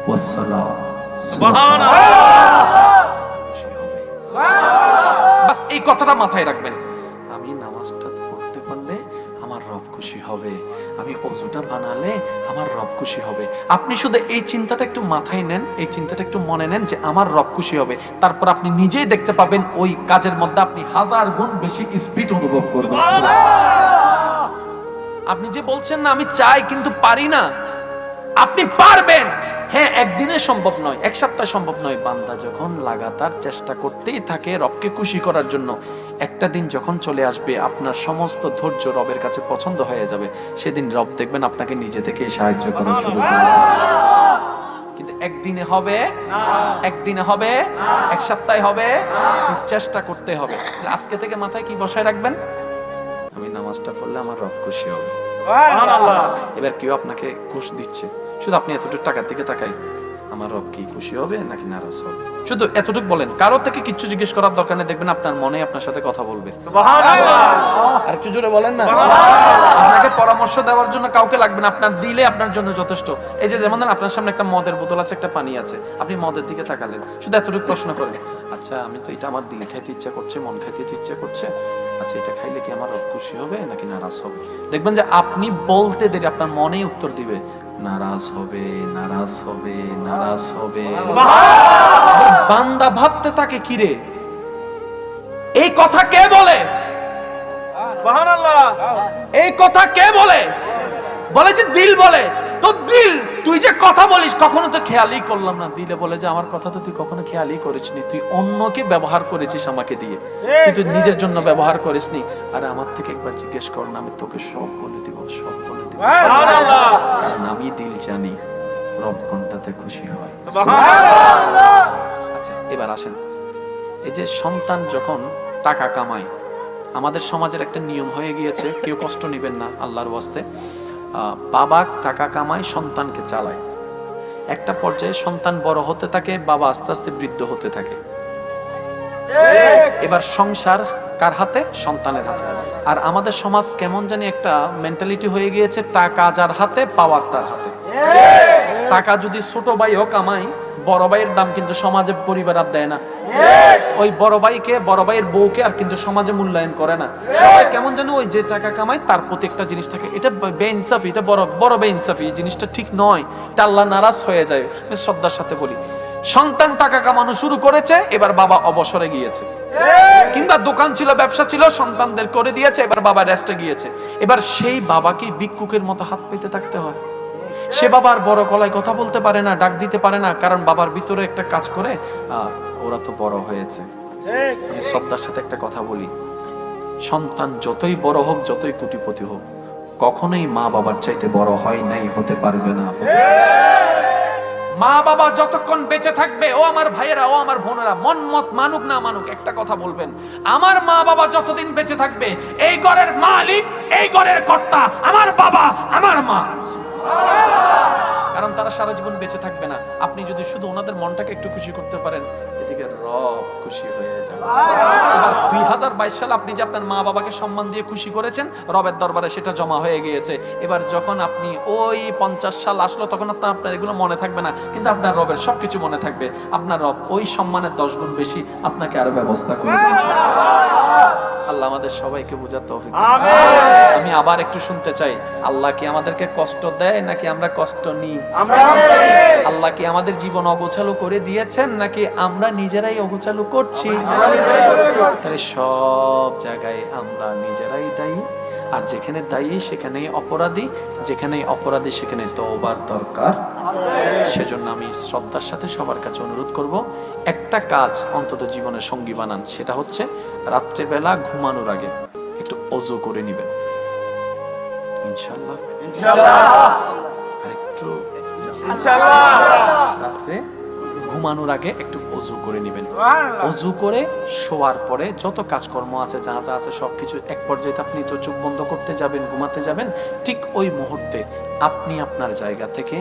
ওয়াস-সালাহ। বাস এই কথাটা মাথায় রাখবেন। আমি নামাজটা পড়তে পারলে আমার রব খুশি হবে, আমি ওযুটা বানালে আমার রব খুশি হবে। আপনি শুধু এই চিন্তাটা একটু মাথায় নেন, এই চিন্তাটা একটু মনে নেন যে আমার রব খুশি হবে, তারপর আপনি নিজেই দেখতে পাবেন ওই কাজের মধ্যে আপনি হাজার গুণ বেশি স্পিড অনুভব করবেন। আপনি যে বলছেন না আমি চাই কিন্তু পারি না, আপনি পারবেন। হ্যাঁ, একদিনে সম্ভব নয়, এক সপ্তাহ সম্ভব নয়। বান্দা যখন লাগাতার চেষ্টা করতেই থাকে রবকে খুশি করার জন্য, একটা দিন যখন চলে আসবে আপনার সমস্ত ধৈর্য রবের কাছে পছন্দ হয়ে যাবে, সেদিন রব দেখবেন আপনাকে নিজে থেকে সাহায্য করা শুরু করবে। কিন্তু একদিনে হবে, একদিনে হবে, এক সপ্তাহে হবে, চেষ্টা করতে হবে। আজকে থেকে মাথায় কি বসায় রাখবেন? আমি নামাজটা পড়লে আমার রব খুশি হবে। এবার কেউ আপনাকে ঘুষ দিচ্ছে, শুধু আপনি এতটুকু টাকার দিকে তাকাই, আমার রব কি খুশি হবে নাকি নারাজ হবে? শুধু এতটুকু বলেন, কারো থেকে কিচ্ছু জিজ্ঞেস করার দরকার নেই, দেখবেন আপনার মনে আপনার সাথে কথা বলবে। আর একটু জোরে বলেন না। আপনাকে পরামর্শ দেওয়ার জন্য কাউকে লাগবে না, আপনার দিলে আপনার জন্য যথেষ্ট। এই যে যেমন আপনার সামনে একটা মদের বোতল আছে, একটা পানি আছে, আপনি মদের দিকে তাকালেন, শুধু এতটুকু প্রশ্ন করেন, আচ্ছা আমি তো এটা আমার দিল খাইতে ইচ্ছা করছে, মন খাইতে ইচ্ছা করছে, আচ্ছা এটা খাইলে কি আমার রব খুশি হবে নাকি নারাজ হবে? দেখবেন যে আপনি বলতে দেরি আপনার মনেই উত্তর দিবে, নারাজ হবে, নারাজ হবে, নারাজ হবে। বান্দা ভাবতে থাকে, কিরে এই কথা কে বলে? সুবহানাল্লাহ। এই কথা কে বলে? বলে যে দিল বলে। তো দিল, তুই যে কথা বলিস কখনো তো খেয়ালই করলাম না। দিলে বলে যে আমার কথা তো তুই কখনো খেয়ালই করিসনি, তুই অন্যকে ব্যবহার করেছিস আমাকে দিয়ে, কিন্তু নিজের জন্য ব্যবহার করিসনি। আর আমার থেকে একবার জিজ্ঞেস কর না, আমি তোকে সব বলে দিব, সব বলে দিব। সুবহানাল্লাহ। কারণ আমি দিল জানি রব কোনটাতে খুশি হয়। সুবহানাল্লাহ। আচ্ছা এবার আসেন, এই যে সন্তান যখন টাকা কামায়, আমাদের সমাজের একটা নিয়ম হয়ে গিয়েছে, কেউ কষ্ট নেবেন না আল্লাহর ওয়াস্তে, বাবা টাকা কামায় সন্তানকে চালায়। একটা পর্যায়ে সন্তান বড় হতে থাকে, বাবা আস্তে আস্তে বৃদ্ধ হতে থাকে। এবার সংসার কার হাতে? সন্তানের হাতে। আর আমাদের সমাজ কেমন জানি একটা মেন্টালিটি হয়ে গিয়েছে, টাকা যার হাতে পাওয়ার তার হাতে। টাকা যদি ছোট ভাইও কামায়, বড় ভাইয়ের দাম কিন্তু সমাজে পরিবার আর দেয় না। ওই বড় ভাইকে, বড় ভাইয়ের বউকে আর কিন্তু সমাজে মূল্যায়ন করে না। সবাই কেমন জানো ওই যে টাকা কামায় তার প্রতি একটা জিনিস থাকে, এটা বেইনসাফি, এটা বড় বড় বেইনসাফি, এই জিনিসটা ঠিক নয়, এটা আল্লাহ নারাজ হয়ে যায়। আমি শ্রদ্ধার সাথে বলি, সন্তান টাকা কামানো শুরু করেছে, এবার বাবা অবসরে গিয়েছে, কিংবা দোকান ছিল, ব্যবসা ছিল, সন্তানদের করে দিয়েছে, এবার বাবা রেস্টে গিয়েছে। এবার সেই বাবাকে ভিক্ষুকের মতো হাত পেতে থাকতে হয়। সে বাবার বড় গলায় কথা বলতে পারে না, ডাক দিতে পারে না, কারণ বাবার ভিতরে একটা কাজ করে, ওরা তো বড় হয়েছে। আমি শ্রদ্ধার সাথে একটা কথা বলি, সন্তান যতই বড় হোক, যতই কোটিপতি হোক, কখনোই মা বাবার চাইতে বড় হয় নাই, হতে পারবে না। মা বাবা যতক্ষণ বেঁচে থাকবে, ও আমার ভাইয়েরা, ও আমার বোনেরা, মন মত মানুক না মানুক, একটা কথা বলবেন, আমার মা বাবা যতদিন বেঁচে থাকবে, এই ঘরের মালিক, এই ঘরের কর্তা আমার বাবা, আমার মা। কারণ তারা সারা জীবন বেঁচে থাকবে না। আপনি যদি শুধু ওনাদের মনটাকে একটু খুশি করতে পারেন, এদিকে রব খুশি হয়ে যাবে। এবার 2022 সালে আপনি যে আপনার মা বাবাকে সম্মান দিয়ে খুশি করেছেন, রবের দরবারে সেটা জমা হয়ে গিয়েছে। এবার যখন আপনি ওই 50 সাল আসলো, তখন আপনার এগুলো মনে থাকবে না, কিন্তু আপনার রবের সবকিছু মনে থাকবে। আপনার রব ওই সম্মানের 10 গুণ বেশি আপনাকে আরো ব্যবস্থা করে দিয়েছে। আল্লাহ আমাদের সবাইকে বোঝার তৌফিক দান। আমি আবার একটু শুনতে চাই, আল্লাহ কি আমাদেরকে কষ্ট দেয় নাকি আমরা কষ্ট নিই? আল্লাহ কি আমাদের জীবন অগোছালো করে দিয়েছেন নাকি আমরা নিজেরাই অগোছালো করছি? তাহলে সব জায়গায় আমরা নিজেরাই দায়ী, আর যেখানে দায়ী সেখানেই অপরাধী, যেখানেই অপরাধী সেখানে তওবার দরকার। সেজন্য আমি শ্রদ্ধার সাথে সবার কাছে অনুরোধ করব, একটা কাজ অন্তত জীবনের সঙ্গী বানান, সেটা হচ্ছে রাত্রেবেলা ঘুমানোর আগে একটু ওযু করে নেবেন, ইনশাআল্লাহ। আর একটু রাত্রে ঘুমানোর আগে একটু ওযু করে নেবেন। ওযু করে শোয়ার পরে যত কাজকর্ম আছে, যা যা আছে, সবকিছু এক পর্যায়ে আপনি তো চোখ বন্ধ করতে যাবেন, ঘুমাতে যাবেন, ঠিক ওই মুহূর্তে আপনি আপনার জায়গা থেকে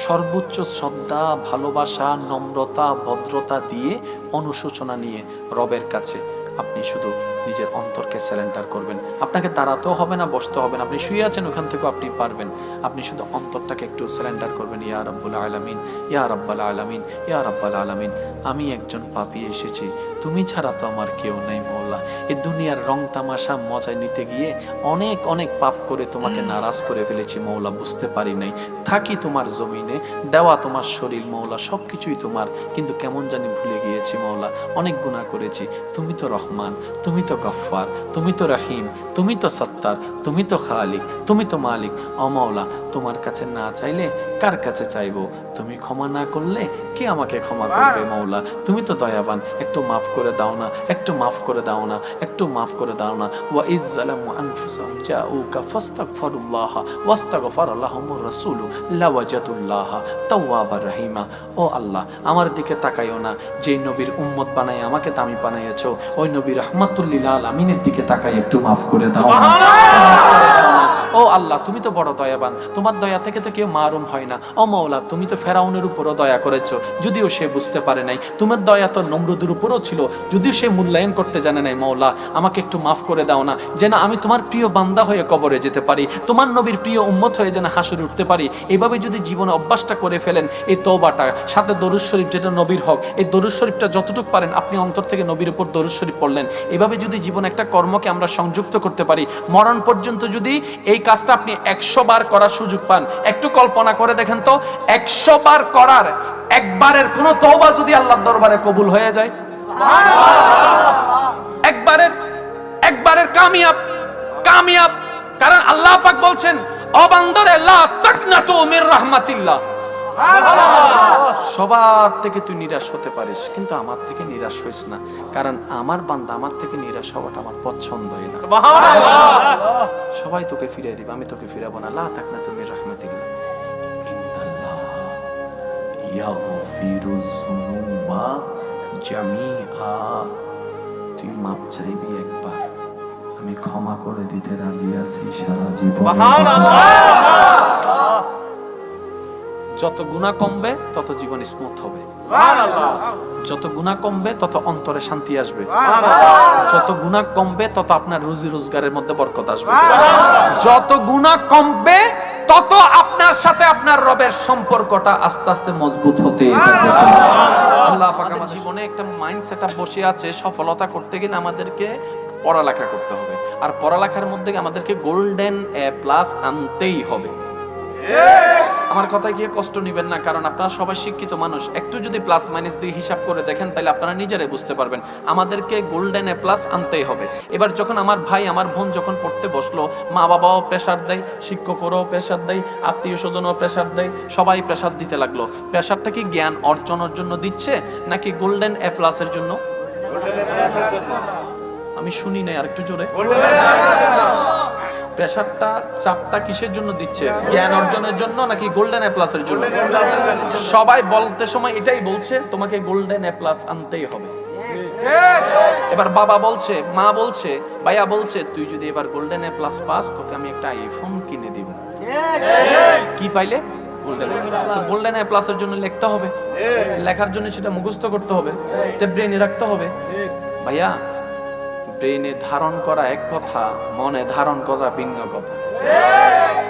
সর্বোচ্চ শ্রদ্ধা, ভালোবাসা, নম্রতা, ভদ্রতা দিয়ে, অনুশোচনা নিয়ে রবের কাছে আপনি শুধু নিজের অন্তরকে সারেন্ডার করবেন। আপনাকে দাঁড়াতেও হবে না, বসতে হবে না, আপনি শুয়ে আছেন ওখান থেকেও আপনি পারবেন। আপনি শুধু অন্তরটাকে একটু সারেন্ডার করবেন, ইয়া রাব্বুল আলামিন, ইয়া রাব্বাল আলামিন, ইয়া রাব্বাল আলামিন, আমি একজন পাপী এসেছি, তুমি ছাড়া তো আমার কেউ নাই মওলা। এই দুনিয়ার রং তামাশা মজায় নিতে গিয়ে অনেক অনেক পাপ করে তোমাকে নারাজ করে ফেলেছি মওলা, বুঝতে পারি নাই। থাকি তোমার জমিনে, দেওয়া তোমার শরীর মওলা, সবকিছুই তোমার, কিন্তু কেমন জানি ভুলে গিয়েছি মওলা, অনেক গুনাহ করেছি। তুমি তো রহমান, তুমি তো গফফার, তুমি তো রহিম, তুমি তো সত্তার, তুমি তো খালিক, তুমি তো মালিক। ও মওলা, তোমার কাছে না চাইলে কার কাছে চাইবো? তুমি ক্ষমা না করলে কে আমাকে ক্ষমা করবে মওলা? তুমি তো দয়াবান, একটু মাফ করে দাও না, একটু মাফ করে দাও না, একটু মাফ করে দাও না। ওয়া ইজ্জালামু আনফুসাহুম জাউকা ফাস্তাগফিরুল্লাহ ওয়াস্তাগফার লাহুমুর রাসূলু লাওয়াজাতুল্লাহ তাওয়াবার রহিমা। ও আল্লাহ, আমার দিকে তাকাইও না, যে নবীর উম্মত বানাই আমাকে দামি বানাইয়েছো, ওই নবী রাহমাতুল লিল আলামিনের দিকে তাকাই, একটু মাফ করে দাও না। ও আল্লাহ, তুমি তো বড় দয়াবান, তোমার দয়া থেকে তো কেউ মারুম হয় না। ও মওলা, তুমি তো ফেরাউনের উপরও দয়া করেছো, যদিও সে বুঝতে পারে নাই। তোমার দয়া তো নমরুদের উপরও ছিল, যদিও সে মূল্যায়ন করতে জানে নাই। মওলা, আমাকে একটু মাফ করে দাও না, যেন আমি তোমার প্রিয় বান্দা হয়ে কবরে যেতে পারি, তোমার নবীর প্রিয় উম্মত হয়ে যেন হাসরে উঠতে পারি। এইভাবে যদি জীবনে অভ্যাসটা করে ফেলেন, এই তওবাটা সাথে দরুদ শরীফ, যেটা নবীর হক, এই দরুদ শরীফটা যতটুকু পারেন আপনি অন্তর থেকে নবীর উপর দরুদ শরীফ পড়লেন। এভাবে যদি জীবনে একটা কর্মকে আমরা সংযুক্ত করতে পারি, মরণ পর্যন্ত যদি এই কাজটা আপনি 100 বার করার সুযোগ পান, একটু কল্পনা করে দেখেন তো, 100 বার করার একবারের কোন তওবা যদি আল্লাহর দরবারে কবুল হয়ে যায়, একবারের কামিয়াব, কামিয়াব। কারণ আল্লাহ পাক বলছেন, ও বান্দারে লা তাকনাতু মির রাহমাতিল্লাহ, সবার থেকে তুই নিরাশ হতে পারিস, কিন্তু আমার থেকে নিরাশ হইস না, কারণ আমার বান্দা আমার থেকে নিরাশ হওয়াটা আমার পছন্দই না। সুবহানাল্লাহ। সবাই তোকে ফিরিয়ে দিবে, আমি তোকে ফিরাবো না। লা তাকনাতু মির রাহমাতিল্লাহ, ইন্নাল্লাহ ইয়াগফিরুজ যুনুবা জামিআ। তুই মাপ চাইবি একবার, আমি ক্ষমা করে দিতে রাজি আছি সারা জীবন। সুবহানাল্লাহ। যত গুনাহ কমবে তত জীবন স্মুথ হবে, সুবহানাল্লাহ। যত গুনাহ কমবে তত অন্তরে শান্তি আসবে, সুবহানাল্লাহ। যত গুনাহ কমবে তত আপনার রুজি রোজগারের মধ্যে বরকত আসবে, সুবহানাল্লাহ। যত গুনাহ কমবে তত আপনার সাথে আপনার রবের সম্পর্কটা আস্তে আস্তে মজবুত হতে থাকবে। আল্লাহ পাক আমাদের জীবনে একটা মাইন্ড সেটআপ বসে আছে, সফলতা করতে গেলে আমাদেরকে পড়ালেখা করতে হবে, আর পড়ালেখার মধ্যে আমাদেরকে গোল্ডেন A+ আনতেই হবে। আমার কথায় গিয়ে কষ্ট নেবেন না, কারণ আপনারা সবাই শিক্ষিত মানুষ। একটু যদি প্লাস মাইনাস দিয়ে হিসাব করে দেখেন তাহলে আপনারা নিজেরাই বুঝতে পারবেন আমাদেরকে গোল্ডেন এ প্লাস আনতেই হবে। এবার যখন আমার ভাই আমার বোন যখন পড়তে বসলো, মা বাবাও প্রেসার দেয়, শিক্ষকরাও প্রেসার দেয়, আত্মীয় স্বজনও প্রেসার দেয়, সবাই প্রেসার দিতে লাগলো। প্রেসারটা কি জ্ঞান অর্জনের জন্য দিচ্ছে নাকি গোল্ডেন এ প্লাসের জন্য? আমি শুনি নাই, আর একটু জোরে। প্রেসারটা চাপটা কিসের জন্য দিচ্ছে? জ্ঞান অর্জনের জন্য নাকি গোল্ডেন এ প্লাসের জন্য? সবাই বলতে সময় এটাই বলছে তোমাকে গোল্ডেন এ প্লাস আনতেই হবে। এবার বাবা বলছে, মা বলছে, ভাইয়া বলছে তুই যদি এবার গোল্ডেন এ প্লাস পাস তোকে আমি একটা আইফোন কিনে দিব। কি পাইলে? গোল্ডেন এ প্লাস এর জন্য লিখতে হবে, লেখার জন্য সেটা মুখস্থ করতে হবে, এটা ব্রেনে রাখতে হবে। ভাইয়া ব্রেনে ধারণ করা এক কথা, মনে ধারণ করা ভিন্ন কথা।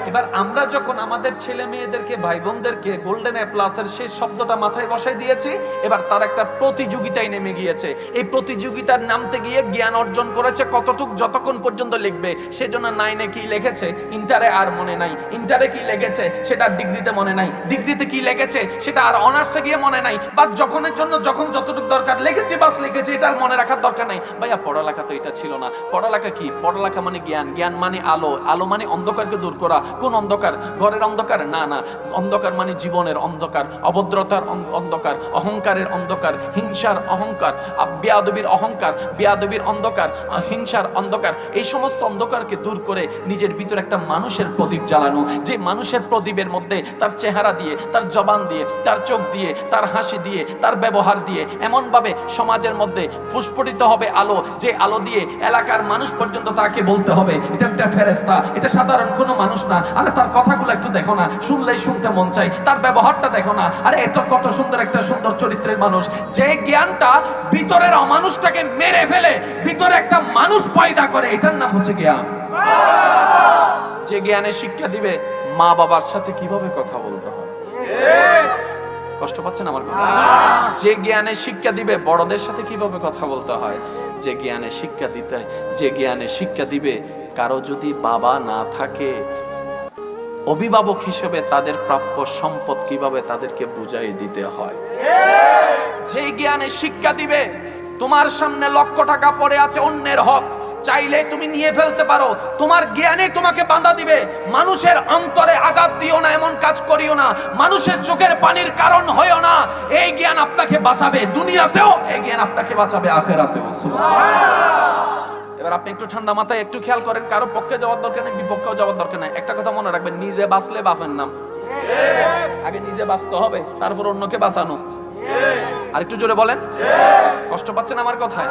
এবার আমরা যখন আমাদের ছেলে মেয়েদেরকে ভাই বোনদেরকে গোল্ডেন এ প্লাসের সেই শব্দটা মাথায় বসাই দিয়েছি, এবার তার একটা প্রতিযোগিতায় নেমে গিয়েছে। এই প্রতিযোগিতার নামতে গিয়ে জ্ঞান অর্জন করেছে কতটুক, যতক্ষণ পর্যন্ত লিখবে। সেজন্য 9-এ কি লিখেছে ইন্টারে আর মনে নাই, ইন্টারে কি লিখেছে সেটা ডিগ্রিতে মনে নাই, ডিগ্রিতে কি লিখেছে সেটা আর অনার্সে গিয়ে মনে নাই। বা যখনের জন্য যখন যতটুকু দরকার লিখেছি বাস লিখেছি, এটা আর মনে রাখার দরকার নাই। ভাইয়া পড়ালেখা তো এটা ছিল না। পড়ালেখা কি? পড়ালেখা মানে জ্ঞান, জ্ঞান মানে আলো, আলো মানে অন্ধকারকে দূর করা। কোন অন্ধকার? ঘরের অন্ধকার না, না। অন্ধকার মানে জীবনের অন্ধকার, অভদ্রতার অন্ধকার, অহংকারের অন্ধকার, হিংসার অহংকার, বেয়াদবির অহংকার, বেয়াদবির অন্ধকার, হিংসার অন্ধকার। এই সমস্ত অন্ধকারকে দূর করে নিজের ভিতরে একটা মানুষের প্রদীপ জ্বালানো, যে মানুষের প্রদীপের মধ্যে তার চেহারা দিয়ে, তার জবান দিয়ে, তার চোখ দিয়ে, তার হাসি দিয়ে, তার ব্যবহার দিয়ে এমন ভাবে সমাজের মধ্যে প্রস্ফুটিত হবে আলো, যে আলো দিয়ে এলাকার মানুষ পর্যন্ত তাকে বলতে হবে এটা একটা ফেরেশতা, এটা সাধারণ কোনো মানুষ না। আরে তার কথাগুলো একটু দেখো না, শুনলেই শুনতে মন চাই। তার ব্যবহারটা দেখো না, আরে এত কত সুন্দর একটা সুন্দর চরিত্রের মানুষ। যে জ্ঞানটা ভিতরের অমানুষটাকে মেরে ফেলে ভিতরে একটা মানুষ পয়দা করে, এটার নাম হচ্ছে জ্ঞান। যে জ্ঞানের শিক্ষা দিবে মা বাবার সাথে কিভাবে কথা বলতে হয়। কষ্ট পাচ্ছেন আমার কথা? যে জ্ঞানের শিক্ষা দিবে বড়দের সাথে কিভাবে কথা বলতে হয়, যে জ্ঞানের শিক্ষা দিতে, যে জ্ঞানের শিক্ষা দিবে কারো যদি বাবা না থাকে, অভিভাবক হিসেবে তাদের প্রাপ্য সম্পদ কিভাবে তাদেরকে বুঝাই দিতে হয়। যে জ্ঞানের শিক্ষা দিবে তোমার সামনে লক্ষ টাকা পড়ে আছে অন্যের হক, চাইলে তুমি নিয়ে ফেলতে পারো, তোমার জ্ঞানে তোমাকে বাধা দিবে। মানুষের অন্তরে আঘাত দিও না, এমন কাজ করিও না, মানুষের চোখের পানির কারণ হইও না। এই জ্ঞান আপনাকে বাঁচাবে দুনিয়াতেও, এই জ্ঞান আপনাকে বাঁচাবে আখিরাতেও। এবার আপনি একটু ঠান্ডা মাথায় একটু খেয়াল করেন, কারো পক্ষে যাওয়ার দরকার নেই, বিপক্ষেও যাওয়ার দরকার নেই। একটা কথা মনে রাখবেন, নিজে বাঁচলে বাপের নাম। আগে নিজে বাঁচতে হবে, তারপর অন্যকে বাঁচানো। আর একটু জোরে বলেন, কষ্ট পাচ্ছেন আমার কথায়?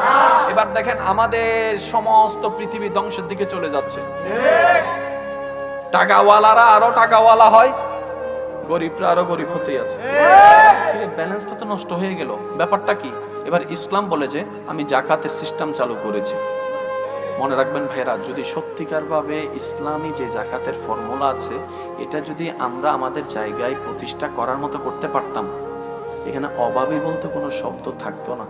এবার দেখেন আমাদের সমস্ত পৃথিবী ধ্বংসের দিকে চলে যাচ্ছে। টাকাওয়ালারা আরো টাকাওয়ালা হয়, গরিবরা আরো গরিব হতেই আছে। ব্যালেন্সটা তো নষ্ট হয়ে গেল। ব্যাপারটা কি? এবার ইসলাম বলে যে আমি জাকাতের সিস্টেম চালু করেছি। মনে রাখবেন ভাইরা, যদি সত্যিকার ভাবে ইসলামী যে জাকাতের ফর্মুলা আছে এটা যদি আমরা আমাদের জায়গায় প্রতিষ্ঠা করার মতো করতে পারতাম, এখানে অভাবী বলতে কোনো শব্দ থাকতো না।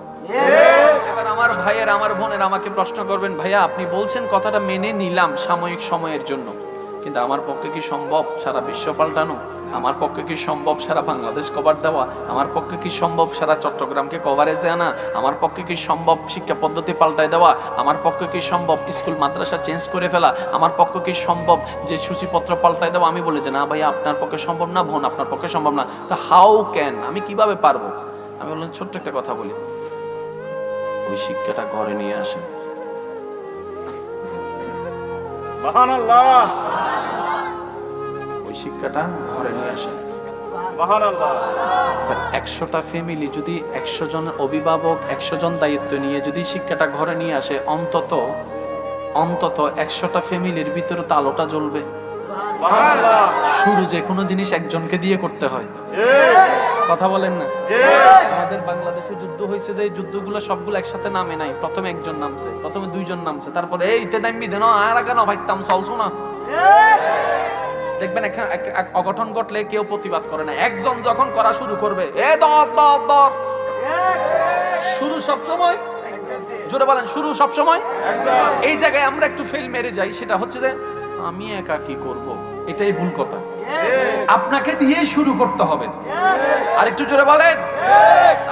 এবার আমার ভাইয়ের আমার বোনের আমাকে প্রশ্ন করবেন, ভাইয়া আপনি বলছেন কথাটা মেনে নিলাম সাময়িক সময়ের জন্য, কিন্তু আমার পক্ষে কি সম্ভব সারা বিশ্ব পাল্টানো? আমার পক্ষে কি সম্ভব সারা বাংলাদেশ কভার দেওয়া? আমার পক্ষে কি সম্ভব সারা চট্টগ্রামকে কভারেজে আনা? আমার পক্ষে কি সম্ভব শিক্ষা পদ্ধতি পাল্টায় দেওয়া? আমার পক্ষে কি সম্ভব স্কুল মাদ্রাসা চেঞ্জ করে ফেলা? আমার পক্ষে কি সম্ভব যে সূচিপত্র পাল্টায় দেওয়া? আমি বলি যে না ভাই আপনার পক্ষে সম্ভব না, বোন আপনার পক্ষে সম্ভব না। তা হাউ ক্যান, আমি কিভাবে পারবো? আমি বললাম ছোট্ট একটা কথা বলি, ওই শিক্ষাটা ঘরে নিয়ে আসেন। সুবহানাল্লাহ। ওই শিক্ষাটা ঘরে নিয়ে আসেন। সুবহানাল্লাহ। 100টা ফ্যামিলি যদি 100 জন অভিভাবক 100 জন দায়িত্ব নিয়ে যদি শিক্ষাটা ঘরে নিয়ে আসে, অন্তত 100টা ফ্যামিলির ভিতরে তো আলোটা জ্বলবে। সুবহানাল্লাহ। শুরু যে কোনো জিনিস একজনকে দিয়ে করতে হয়। কথা বলেন না? আমাদের বাংলাদেশে যুদ্ধ হয়েছে, যে যুদ্ধগুলো সবগুলো একসাথে নামে নাই। প্রথমে একজন নামছে, প্রথমে 2 জন নামছে, তারপরে এইতে নামবি দেন আর কেন ভাইতাম চলছো না। দেখবেন এক অঘটন ঘটলে কেউ প্রতিবাদ করে না, একজন যখন করা শুরু করবে এ দর দর দর, শুরু সব সময়, জোরে বলেন শুরু সব সময়। এই জায়গায় আমরা একটু ফেল মেরে যাই, সেটা হচ্ছে যে আমি একা কি করব, এটাই ভুল কথা। আপনাকে দিয়েই শুরু করতে হবে। আর একটু জোরে বলেন।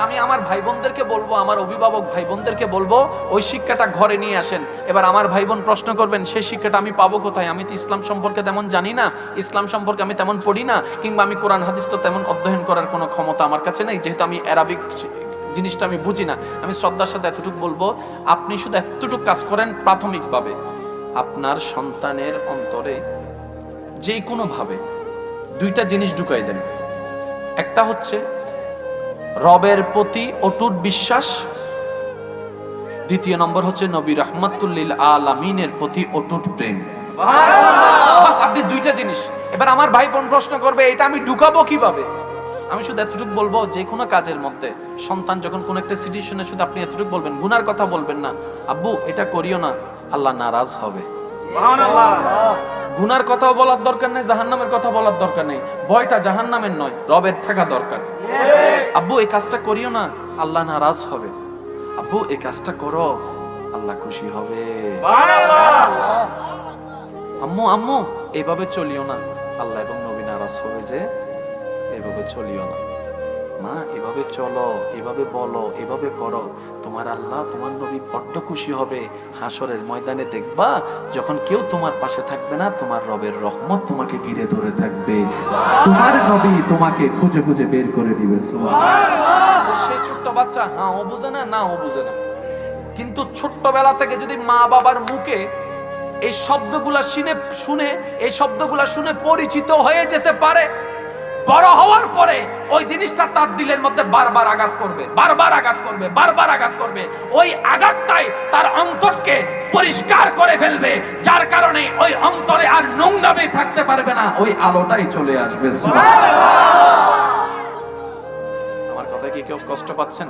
আমি আমার ভাই বোনদেরকে বলবো, আমার অভিভাবক ভাই বোনদেরকে বলবো, ওই শিক্ষাটা ঘরে নিয়ে আসেন। এবার আমার ভাই বোন প্রশ্ন করবেন, সেই শিক্ষাটা আমি পাবো কোথায়? আমি তো ইসলাম সম্পর্কে তেমন জানি না, ইসলাম সম্পর্কে আমি তেমন পড়ি না, কিংবা আমি কোরআন হাদিস তো তেমন অধ্যয়ন করার কোনো ক্ষমতা আমার কাছে নেই, যেহেতু আমি অ্যারাবিক জিনিসটা আমি বুঝি না। আমি শ্রদ্ধার সাথে এতটুকু বলবো, আপনি শুধু এতটুকু কাজ করেন প্রাথমিকভাবে, আপনার সন্তানের অন্তরে যে কোনো ভাবে দুইটা জিনিস ঢুকাই দেন। একটা হচ্ছে রবের প্রতি অটুট বিশ্বাস, দ্বিতীয় নম্বর হচ্ছে নবী রাহমাতুল লিল আলামিনের প্রতি অটুট প্রেম। বাস, আপনি দুইটা জিনিস। এবার আমার ভাই বোন প্রশ্ন করবে, এটা আমি ঢুকাবো কিভাবে? আমি শুধু এতটুকু বলবো, যে কোনো কাজের মধ্যে সন্তান যখন কোন একটা সিচুয়েশনে, শুধু আপনি এতটুকু বলবেন, গুনার কথা বলবেন না, আব্বু এটা করিও না, আল্লাহ নারাজ হবে। গুনার কথাও বলার দরকার নেই, জাহান্নামের কথা বলার দরকার নেই, ভয়টা জাহান্নামের নয়, রবের থাকা দরকার। আব্বু এই কাজটা করিও না, আল্লাহ নারাজ হবে। আব্বু এই কাজটা করো, আল্লাহ খুশি হবে। আম্মু আম্মু এইভাবে চলিও না, আল্লাহ এবং নবী নারাজ হবে, যে এভাবে চলিও না। মা এভাবে চলো, এভাবে বলো, এভাবে করো, তোমার আল্লাহ তোমার নবী বড্ড খুশি হবে। হাসরের ময়দানে দেখবা, যখন কেউ তোমার পাশে থাকবে না, তোমার রবের রহমত তোমাকে ঘিরে ধরে থাকবে, তোমার নবী তোমাকে খুঁজে খুঁজে বের করে দিবে। সুবহানাল্লাহ। সেই ছোট্ট বাচ্চা হ্যাঁ ও বুঝে না, না ও বুঝে না, কিন্তু ছোট্টবেলা থেকে যদি মা বাবার মুখে এই শব্দগুলা শুনে এই শব্দগুলা শুনে পরিচিত হয়ে যেতে পারে, বড় হওয়ার পরে ওই জিনিসটা তার দিলের মধ্যে বারবার আঘাত করবে, বারবার আঘাত করবে, বারবার আঘাত করবে। ওই আঘাতটাই তার অন্তরকে পরিষ্কার করে ফেলবে, যার কারণে ওই অন্তরে আর নোংরামি থাকতে পারবে না, ওই আলোটাই চলে আসবে। আমার কথা কি কেউ কষ্ট পাচ্ছেন?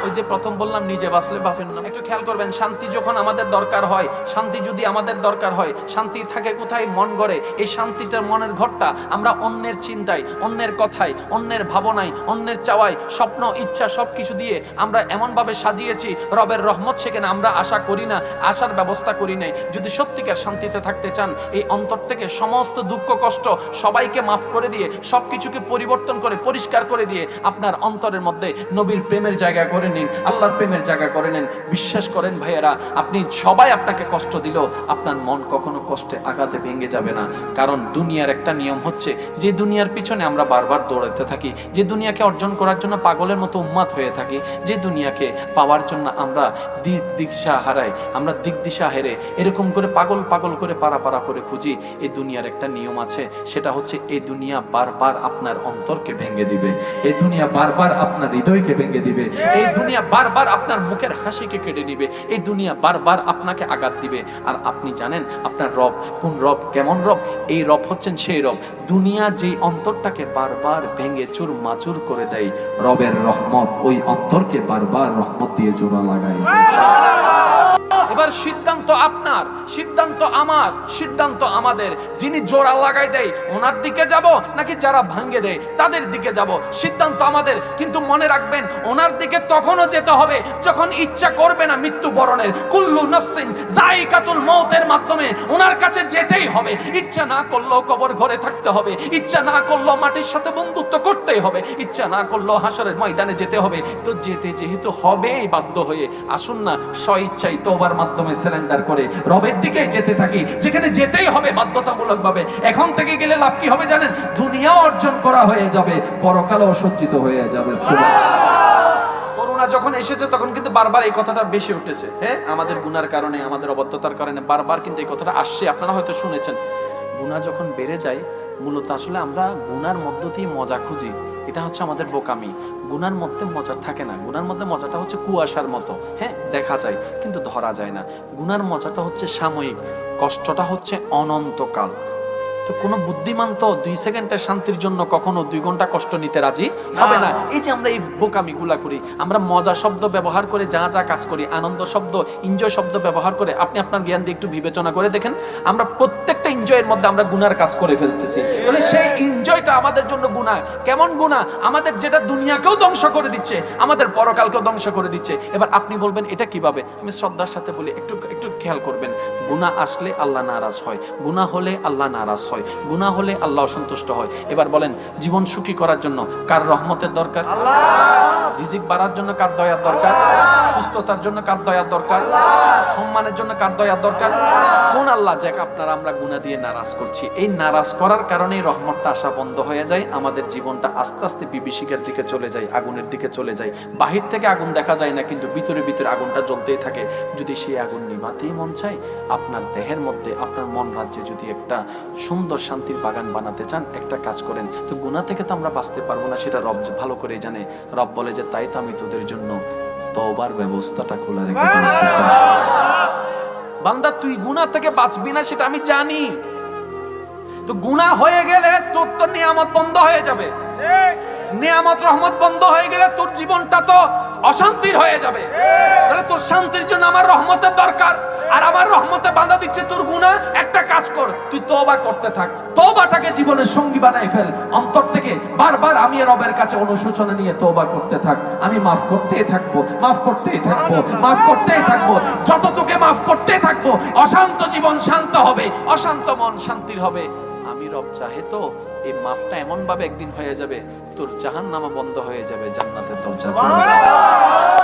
ওই যে প্রথম বললাম, নিজে বাঁচলে বাপের নাম। একটু খেয়াল করবেন, শান্তি যখন আমাদের দরকার হয়, শান্তি যদি আমাদের দরকার হয়, শান্তি থাকে কোথায়? মন গড়ে। এই শান্তিটার মনের ঘরটা আমরা অন্যের চিন্তায়, অন্যের কথায়, অন্যের ভাবনায়, অন্যের চাওয়ায়, স্বপ্ন ইচ্ছা সবকিছু দিয়ে আমরা এমন ভাবে সাজিয়েছি, রবের রহমত সেখানে আমরা আশা করি না, আশার ব্যবস্থা করি নাই। যদি সত্যিকার শান্তিতে থাকতে চান, এই অন্তর থেকে সমস্ত দুঃখ কষ্ট সবাইকে মাফ করে দিয়ে, সবকিছুকে পরিবর্তন করে পরিষ্কার করে দিয়ে, আপনার অন্তরের মধ্যে নবীর প্রেমের জায়গা করে নিন, আল্লাহর প্রেমের জায়গা করে নিন। বিশ্বাস করেন ভাইয়েরা, আপনি সবাই আপনাকে কষ্ট দিল, আপনার মন কখনো কষ্টে আঘাতে ভেঙে যাবে না। কারণ দুনিয়ার একটা নিয়ম হচ্ছে, যে দুনিয়ার পিছনে আমরা বারবার দৌড়াতে থাকি, যে দুনিয়াকে অর্জন করার জন্য পাগলের মতো উন্মাদ হয়ে থাকি, যে দুনিয়াকে পাওয়ার জন্য আমরা দিশা হারাই, আমরা দিক দিশা হেরে এরকম করে পাগল পাগল করে পারা করে খুঁজি, এই দুনিয়ার একটা নিয়ম আছে, সেটা হচ্ছে এই দুনিয়া বারবার আপনার অন্তরকে ভেঙে দিবে, এই দুনিয়া বারবার আপনার হৃদয়কে ভেঙে দিবে, এই দুনিয়া বারবার আপনার মুখের হাসিকে কেটে নিবে, এই দুনিয়া বারবার আপনাকে আঘাত দিবে। আর আপনি জানেন আপনার রব কোন রব, কেমন রব? এই রব হচ্ছেন সেই রব, দুনিয়া যে অন্তরটাকে বারবার ভেঙে চুরমাচুর করে দেয়, রবের রহমত ওই অন্তরকে বারবার রহমত দিয়ে জোড়া লাগায়। এবার সিদ্ধান্ত আপনার, সিদ্ধান্ত আমার, সিদ্ধান্ত আমাদের। যিনি জোড়া লাগাই দেয় ওনার দিকে যাব, নাকি যারা ভাঙ্গে দেয় তাদের দিকে যাব, সিদ্ধান্ত আমাদের। কিন্তু মনে রাখবেন, ওনার দিকে তখনও যেতে হবে যখন ইচ্ছা করবে না মৃত্যুবরণের। কুল্লু নাফসিন যায়িকাতুল মউতের মাধ্যমে ওনার কাছে যেতেই হবে। ইচ্ছা না করলেও কবর ঘরে থাকতে হবে, ইচ্ছা না করলেও মাটির সাথে বন্ধুত্ব করতেই হবে, ইচ্ছা না করলেও হাসরের ময়দানে যেতে হবে। তো যেতে যেহেতু হবেই বাধ্য হয়ে, আসুন না স্বইচ্ছায় তওবার মাধ্যমে সারেন্ডার করে রবের দিকে যেতে থাকি, যেখানে যেতেই হবে বাধ্যতামূলক ভাবে। এখন থেকে গেলে লাভ কি হবে জানেন? দুনিয়া অর্জন করা হয়ে যাবে, পরকালও সজ্জিত হয়ে যাবে। সুবহানাল্লাহ। করোনা যখন এসেছে তখন কিন্তু বারবার এই কথাটা বেশি উঠেছে। হ্যাঁ, আমাদের গুনার কারণে, আমাদের অবদ্ধতার কারণে বারবার কিন্তু এই কথাটা আসছে, আপনারা হয়তো শুনেছেন। গুনাহ যখন বেড়ে যায়, মূলত আসলে আমরা গুনার মধ্য দিয়ে মজা খুঁজি, এটা হচ্ছে আমাদের বোকামি। গুনার মধ্যে মজা থাকে না, গুনার মধ্যে মজাটা হচ্ছে কুয়াশার মতো, হ্যাঁ দেখা যায় কিন্তু ধরা যায় না। গুনার মজাটা হচ্ছে সাময়িক, কষ্টটা হচ্ছে অনন্তকাল। তো কোনো বুদ্ধিমান তো 2 সেকেন্ডের শান্তির জন্য কখনো 2 ঘন্টা কষ্ট নিতে রাজি হবে না। এই যে আমরা এই বোকামিগুলা করি, আমরা মজা শব্দ ব্যবহার করে যা যা কাজ করি, আনন্দ শব্দ, এনজয় শব্দ ব্যবহার করে, আপনি আপনার জ্ঞান দিয়ে একটু বিবেচনা করে দেখেন, আমরা প্রত্যেকটা এনজয়ের মধ্যে আমরা গুনার কাজ করে ফেলতেছি। তাহলে সেই এনজয়টা আমাদের জন্য গুনাহ। কেমন গুনাহ? আমাদের যেটা দুনিয়াকেও ধ্বংস করে দিচ্ছে, আমাদের পরকালকেও ধ্বংস করে দিচ্ছে। এবার আপনি বলবেন এটা কিভাবে? আমি শ্রদ্ধার সাথে বলি, একটু খেয়াল করবেন। গুনাহ আসলে আল্লাহ নারাজ হয়, গুনাহ হলে আল্লাহ নারাজ হয়। হয়, গুনাহ হলে আল্লাহ অসন্তুষ্ট হয়। এবার বলেন, জীবন সুখী করার জন্য কার রহমতের দরকার? রিজিক বাড়ার জন্য কার দয়ার দরকার? সুস্থতার জন্য কার দয়ার দরকার? সম্মানের জন্য কার দয়ার দরকার? কোন আল্লাহ যাকে আপনারা আমরা গুনাহ দিয়ে নারাজ করছি? এই নারাজ করার কারণে রহমতটা আসা বন্ধ হয়ে যায়, আমাদের জীবনটা আস্তে আস্তে বিভীষিকার দিকে চলে যায়, আগুনের দিকে চলে যায়। বাহির থেকে আগুন দেখা যায় না, কিন্তু ভিতরে ভিতরে আগুনটা জ্বলতেই থাকে। যদি সেই আগুন নিভাতেই মন চায়, আপনার দেহের মধ্যে, আপনার মন রাজ্যে যদি একটা সুন্দর শান্তির বাগান বানাতে চান, একটা কাজ করেন। তো গুনাহ থেকে তো আমরা বাঁচতে পারবো না, সেটা রব ভালো করে জানে। রব বলে যে তাই তো আমি তোদের জন্য তওবার ব্যবস্থাটা খোলা রেখে দিয়েছি। বান্দা তুই গুনাহ থেকে বাঁচবি না সেটা আমি জানি, তো গুনাহ হয়ে গেলে তোর তো নিয়ামত বন্ধ হয়ে যাবে। নিয়ামত রহমত বন্ধ হয়ে গেলে তোর জীবনটা তো অশান্তির হয়ে যাবে। তাহলে তোর শান্তির জন্য আমার রহমতের দরকার, আর আমার রহমতে বাধা দিচ্ছে তোর গুনাহ। একটা কাজ কর, তুই তওবা করতে থাক, তওবাটাকে জীবনের সঙ্গী বানাই ফেল। অন্তর থেকে বারবার আমি রবের কাছে অনুশোচনা নিয়ে তওবা করতে থাক। আমি মাফ করতেই থাকবো, মাফ করতেই থাকবো, মাফ করতেই থাকবো। যত তোকে মাফ করতেই থাকবো, অশান্ত জীবন শান্ত হবে, অশান্ত মন শান্তির হবে। আমি রব চাহে তো এই মাফটা এমন ভাবে একদিন হয়ে যাবে, তোর জাহান্নামা বন্ধ হয়ে যাবে, জান্নাতের দরজা খুলে যাবে।